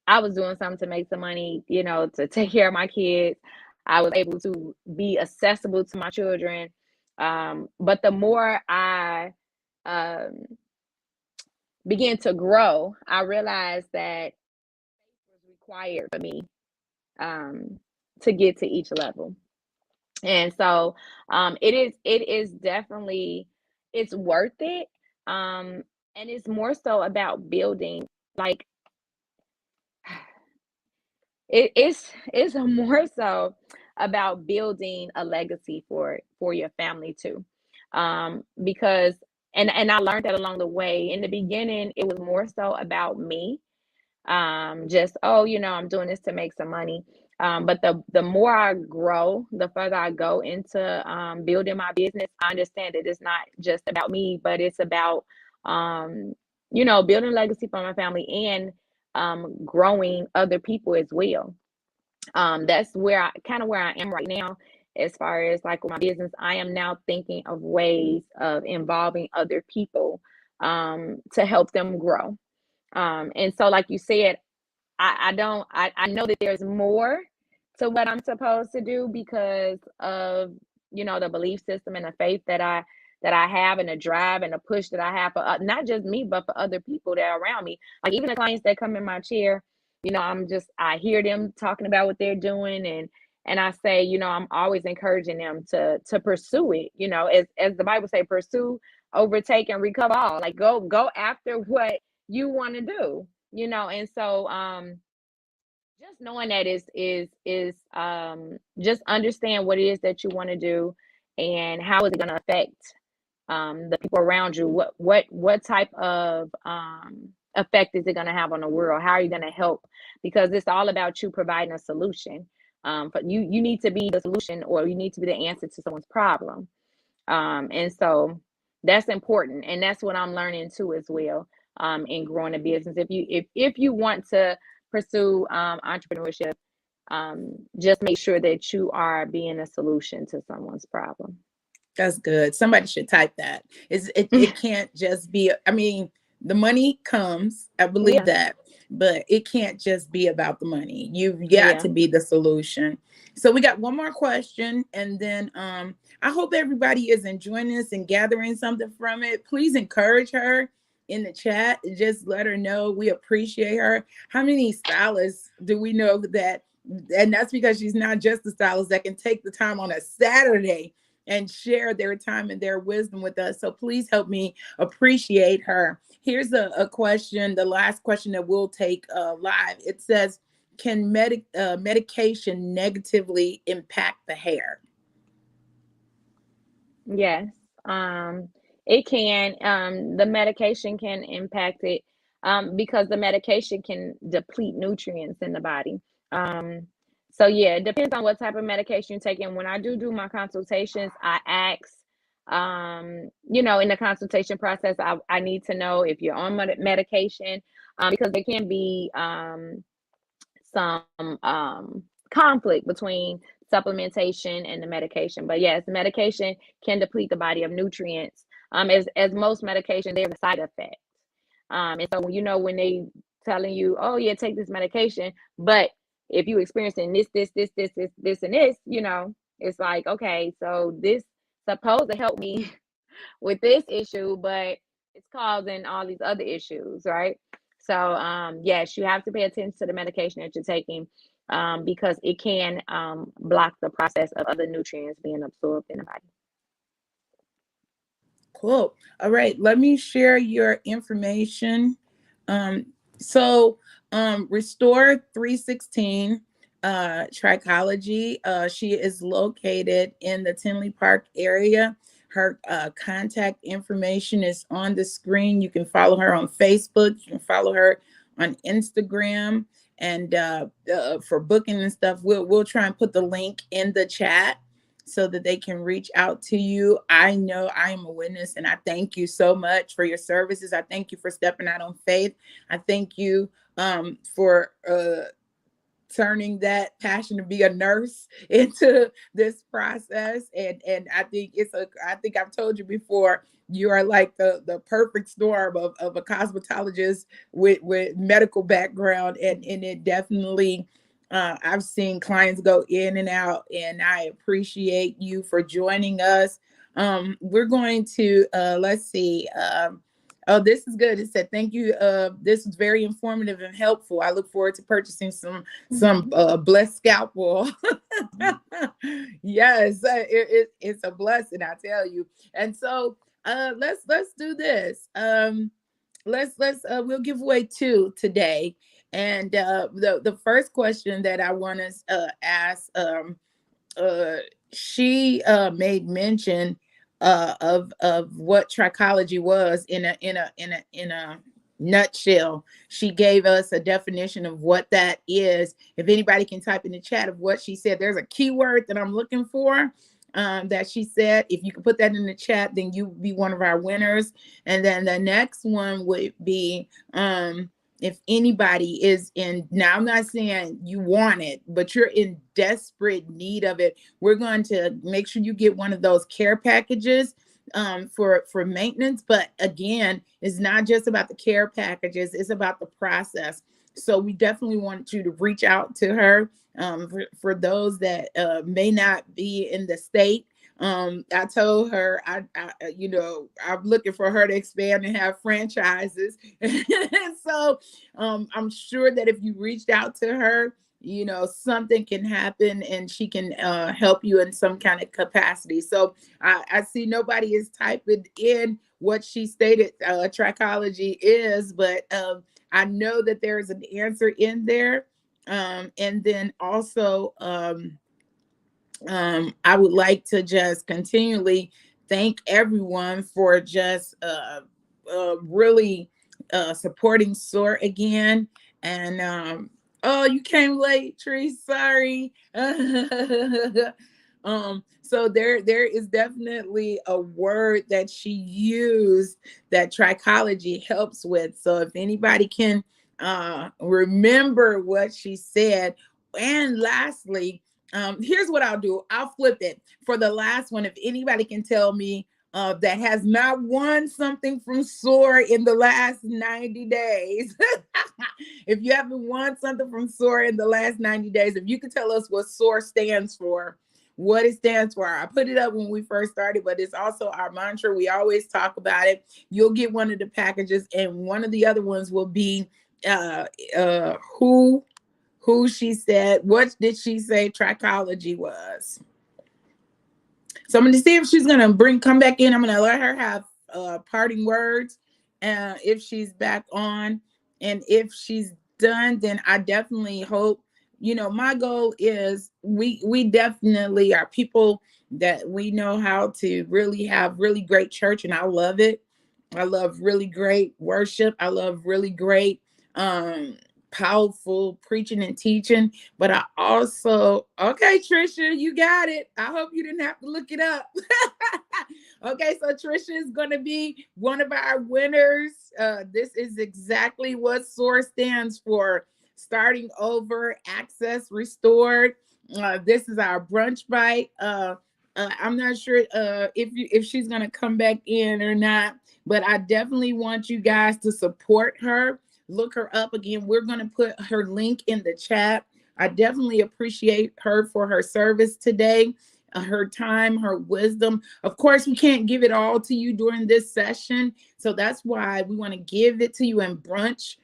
I was doing something to make some money, to take care of my kids. I was able to be accessible to my children. But the more I um began to grow, I realized that was required for me um to get to each level. And so it is definitely, it's worth it. And it's more so about building, like, it's more so about building a legacy for your family too. Because and I learned that along the way. In the beginning, it was more so about me, just, oh, I'm doing this to make some money. But the more I grow, the further I go into building my business, I understand that it's not just about me, but it's about um building legacy for my family, and growing other people as well. That's where I kind of where I am right now, as far as like with my business. I am now thinking of ways of involving other people to help them grow. And so, like you said, I know that there's more to what I'm supposed to do, because of, the belief system and the faith that I have, and the drive and the push that I have for not just me, but for other people that are around me. Like, even the clients that come in my chair, I hear them talking about what they're doing, and I say, I'm always encouraging them to pursue it, as the Bible say, pursue, overtake, and recover all. Like, go after what you want to do, and so just knowing that is just understand what it is that you want to do, and how is it going to affect the people around you. What type of effect is it going to have on the world? How are you going to help? Because it's all about you providing a solution. But you need to be the solution, or you need to be the answer to someone's problem. And so that's important, and that's what I'm learning too as well, in growing a business. If you want to pursue entrepreneurship, just make sure that you are being a solution to someone's problem. That's good. Somebody should type that. It can't just be, I mean, the money comes, I believe Yeah, that, but it can't just be about the money. You've got yeah. to be the solution. So we got one more question, and then I hope everybody is enjoying this and gathering something from it. Please encourage her in the chat. Just let her know we appreciate her. How many stylists do we know that, and that's because she's not just a stylist that can take the time on a Saturday and share their time and their wisdom with us. So please help me appreciate her. Here's a question, the last question that we'll take live. It says, can medication negatively impact the hair? Yes, it can. The medication can impact it, because the medication can deplete nutrients in the body. Um, so yeah, it depends on what type of medication you're taking. When I do my consultations, I ask, in the consultation process, I need to know if you're on medication, because there can be some conflict between supplementation and the medication. But yes, medication can deplete the body of nutrients. As most medication, there's a side effect. And so when they telling you, oh yeah, take this medication, but if you experiencing this, and this, it's like, okay, so this supposed to help me with this issue, but it's causing all these other issues, right? So, yes, you have to pay attention to the medication that you're taking, because it can block the process of other nutrients being absorbed in the body. Cool. All right, let me share your information. Um, so Restore 316 Trichology. She is located in the Tinley Park area. Her contact information is on the screen. You can follow her on Facebook. You can follow her on Instagram. And for booking and stuff, we'll try and put the link in the chat so that they can reach out to you. I know I am a witness, and I thank you so much for your services. I thank you for stepping out on faith. I thank you for turning that passion to be a nurse into this process. And I think I've told you before, you are like the perfect storm of a cosmetologist with medical background, and it definitely I've seen clients go in and out, and I appreciate you for joining us. We're going to let's see. Oh, this is good. It said, thank you. This is very informative and helpful. I look forward to purchasing some blessed scalp oil. Yes, it's a blessing, I tell you. And so let's do this. Let's we'll give away two today. And the first question that I want to ask, uh, she made mention of what trichology was in a nutshell. She gave us a definition of what that is. If anybody can type in the chat of what she said, there's a keyword that I'm looking for. That she said, if you can put that in the chat, then you be one of our winners. And then the next one would be if anybody is in, now I'm not saying you want it, but you're in desperate need of it, we're going to make sure you get one of those care packages for maintenance. But again, it's not just about the care packages, it's about the process. So we definitely want you to reach out to her. For those that may not be in the state, I told her I'm looking for her to expand and have franchises. So I'm sure that if you reached out to her, something can happen and she can help you in some kind of capacity. So I see nobody is typing in what she stated trichology is, but I know that there is an answer in there. And then also I would like to just continually thank everyone for just really supporting SOAR again. And oh, you came late, Tree. Sorry. So there is definitely a word that she used that trichology helps with. So if anybody can remember what she said. And lastly, here's what I'll do. I'll flip it for the last one. If anybody can tell me that has not won something from SOAR in the last 90 days. If you haven't won something from SOAR in the last 90 days, if you could tell us what SOAR stands for, what it stands for. I put it up when we first started, but it's also our mantra. We always talk about it. You'll get one of the packages, and one of the other ones will be who she said, what did she say trichology was? So I'm going to see if she's going to come back in. I'm going to let her have parting words if she's back on. And if she's done, then I definitely hope, my goal is we definitely are people that we know how to really have really great church, and I love it. I love really great worship. I love really great um powerful preaching and teaching. But I also, okay, Trisha, you got it. I hope you didn't have to look it up. Okay, so Trisha is going to be one of our winners. This is exactly what SOAR stands for: starting over, access restored. This is our brunch bite. I'm not sure if she's going to come back in or not, but I definitely want you guys to support her. Look her up again. We're going to put her link in the chat. I definitely appreciate her for her service today, her time, her wisdom. Of course, we can't give it all to you during this session, so that's why we want to give it to you in brunch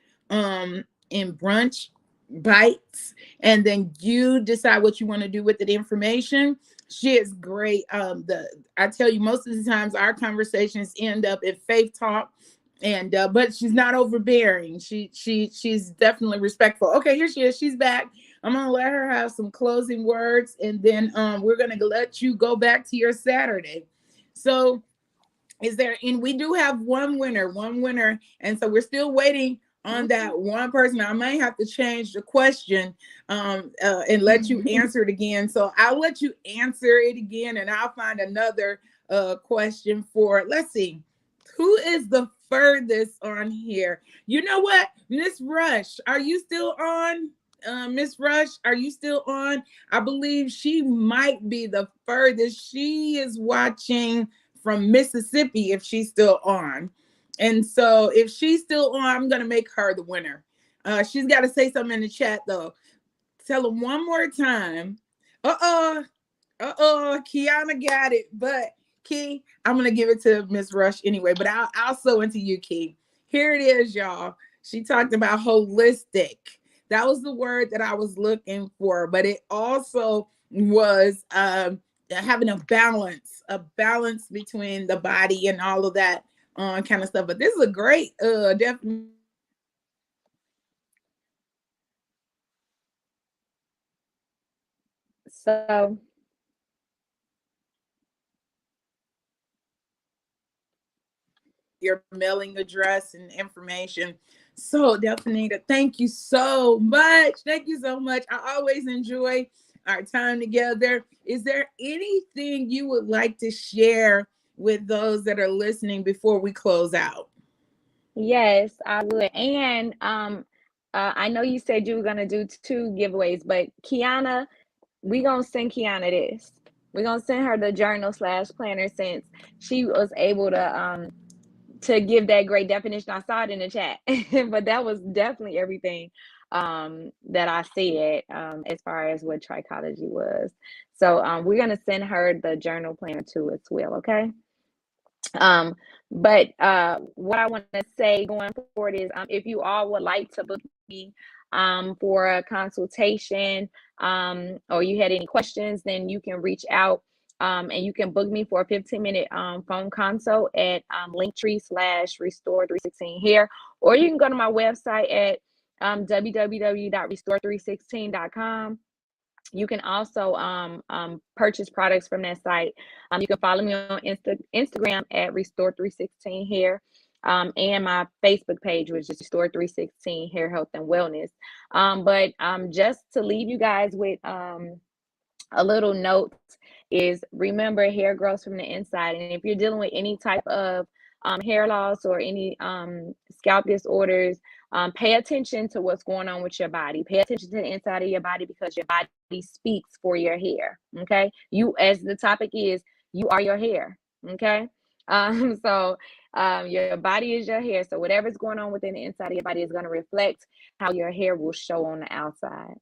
bites, and then you decide what you want to do with the information. She is great. I tell you, most of the times our conversations end up in faith talk, and but she's not overbearing. She's definitely respectful. Okay, here she is. She's back. I'm gonna let her have some closing words, and then we're gonna let you go back to your Saturday. So is there, and we do have one winner, and so we're still waiting on that one person. I might have to change the question and let you answer it again. So I'll let you answer it again, and I'll find another question for, let's see, who is the furthest on here? You know what, Miss Rush, are you still on? Miss Rush, are you still on? I believe she might be the furthest. She is watching from Mississippi, if she's still on. And so if she's still on, I'm going to make her the winner. She's got to say something in the chat, though. Tell them one more time. Kiana got it. But Key, I'm going to give it to Miss Rush anyway. But I'll sew into you, Key. Here it is, y'all. She talked about holistic. That was the word that I was looking for. But it also was having a balance between the body and all of that kind of stuff. But this is a great definition of holistic. So Your mailing address and information. So, Delphinita, thank you so much. Thank you so much. I always enjoy our time together. Is there anything you would like to share with those that are listening before we close out? yes, I would. And I know you said you were gonna do two giveaways, but Kiana, we gonna send Kiana this. We're gonna send her the journal slash planner since she was able to give that great definition. I saw it in the chat, but that was definitely everything that I said as far as what trichology was. So we're gonna send her the journal planner too as well. Okay. Um, but what I want to say going forward is if you all would like to book me for a consultation or you had any questions, then you can reach out and you can book me for a 15-minute phone consult at linktree/restore316 here, or you can go to my website at www.restore316.com. You can also purchase products from that site. You can follow me on Instagram at Restore316 Hair, and my Facebook page, which is Restore316 Hair Health and Wellness. But just to leave you guys with a little note is, remember, hair grows from the inside. And if you're dealing with any type of hair loss or any scalp disorders, pay attention to what's going on with your body. Pay attention to the inside of your body, because your body speaks for your hair. Okay. You, as the topic is, you are your hair. Okay. So your body is your hair. So whatever's going on within the inside of your body is going to reflect how your hair will show on the outside.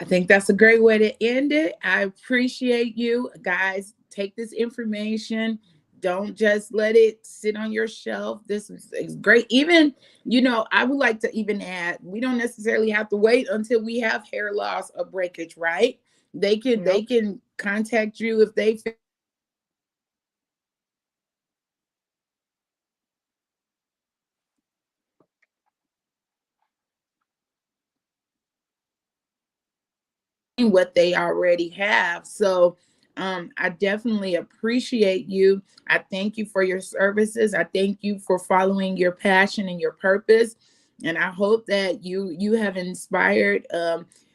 I think that's a great way to end it. I appreciate you guys. Take this information. Don't just let it sit on your shelf. This is great. Even, I would like to even add, we don't necessarily have to wait until we have hair loss or breakage, right? They Nope. can contact you if they feel what they already have. So I definitely appreciate you. I thank you for your services. I thank you for following your passion and your purpose. And I hope that you have inspired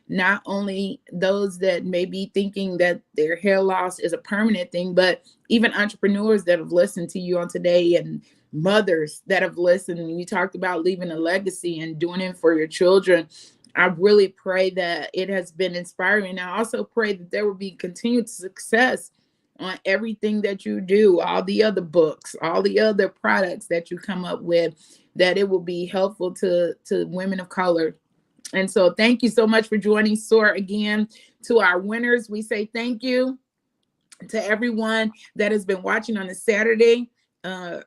not only those that may be thinking that their hair loss is a permanent thing, but even entrepreneurs that have listened to you on today, and mothers that have listened. And you talked about leaving a legacy and doing it for your children. I really pray that it has been inspiring. I also pray that there will be continued success on everything that you do, all the other books, all the other products that you come up with, that it will be helpful to women of color. And so thank you so much for joining SOAR again. To our winners, we say thank you. To everyone that has been watching on a Saturday. Uh,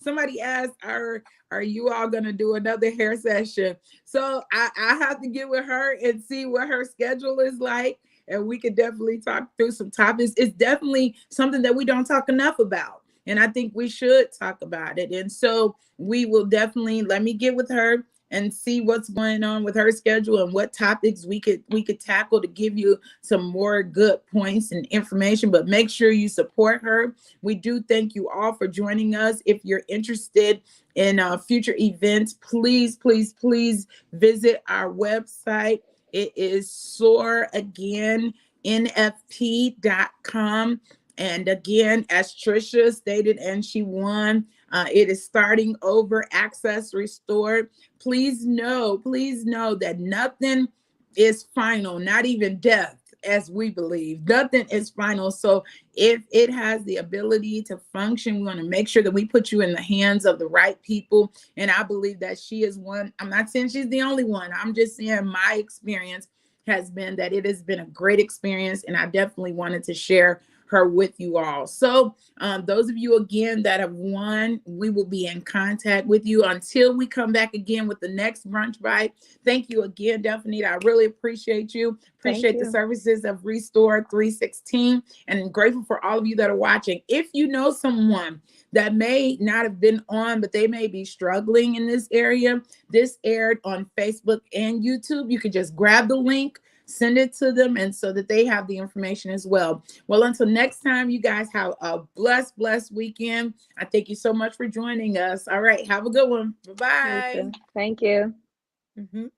somebody asked, are you all gonna do another hair session? So I have to get with her and see what her schedule is like. And we could definitely talk through some topics. It's definitely something that we don't talk enough about. And I think we should talk about it. And so we will definitely, let me get with her and see what's going on with her schedule and what topics we could tackle to give you some more good points and information. But make sure you support her. We do thank you all for joining us. If you're interested in future events, please visit our website. It is soaragain.nfp.com. And again, as Trisha stated, and she won, it is starting over, access restored. Please know that nothing is final, not even death, as we believe. Nothing is final. So if it has the ability to function, we want to make sure that we put you in the hands of the right people. And I believe that she is one. I'm not saying she's the only one. I'm just saying my experience has been that it has been a great experience. And I definitely wanted to share her with you all. So those of you again that have won, we will be in contact with you until we come back again with the next brunch bite. Thank you again, Delphinita. I really appreciate you. Thank Appreciate the you. services of Restore 316, and grateful for all of you that are watching. If you know someone that may not have been on, but they may be struggling in this area, this aired on Facebook and YouTube. You could just grab the link, send it to them, and so that they have the information as well. Well, until next time, you guys have a blessed weekend. I thank you so much for joining us. All right, have a good one. You Bye-bye. too. Thank you. Mhm.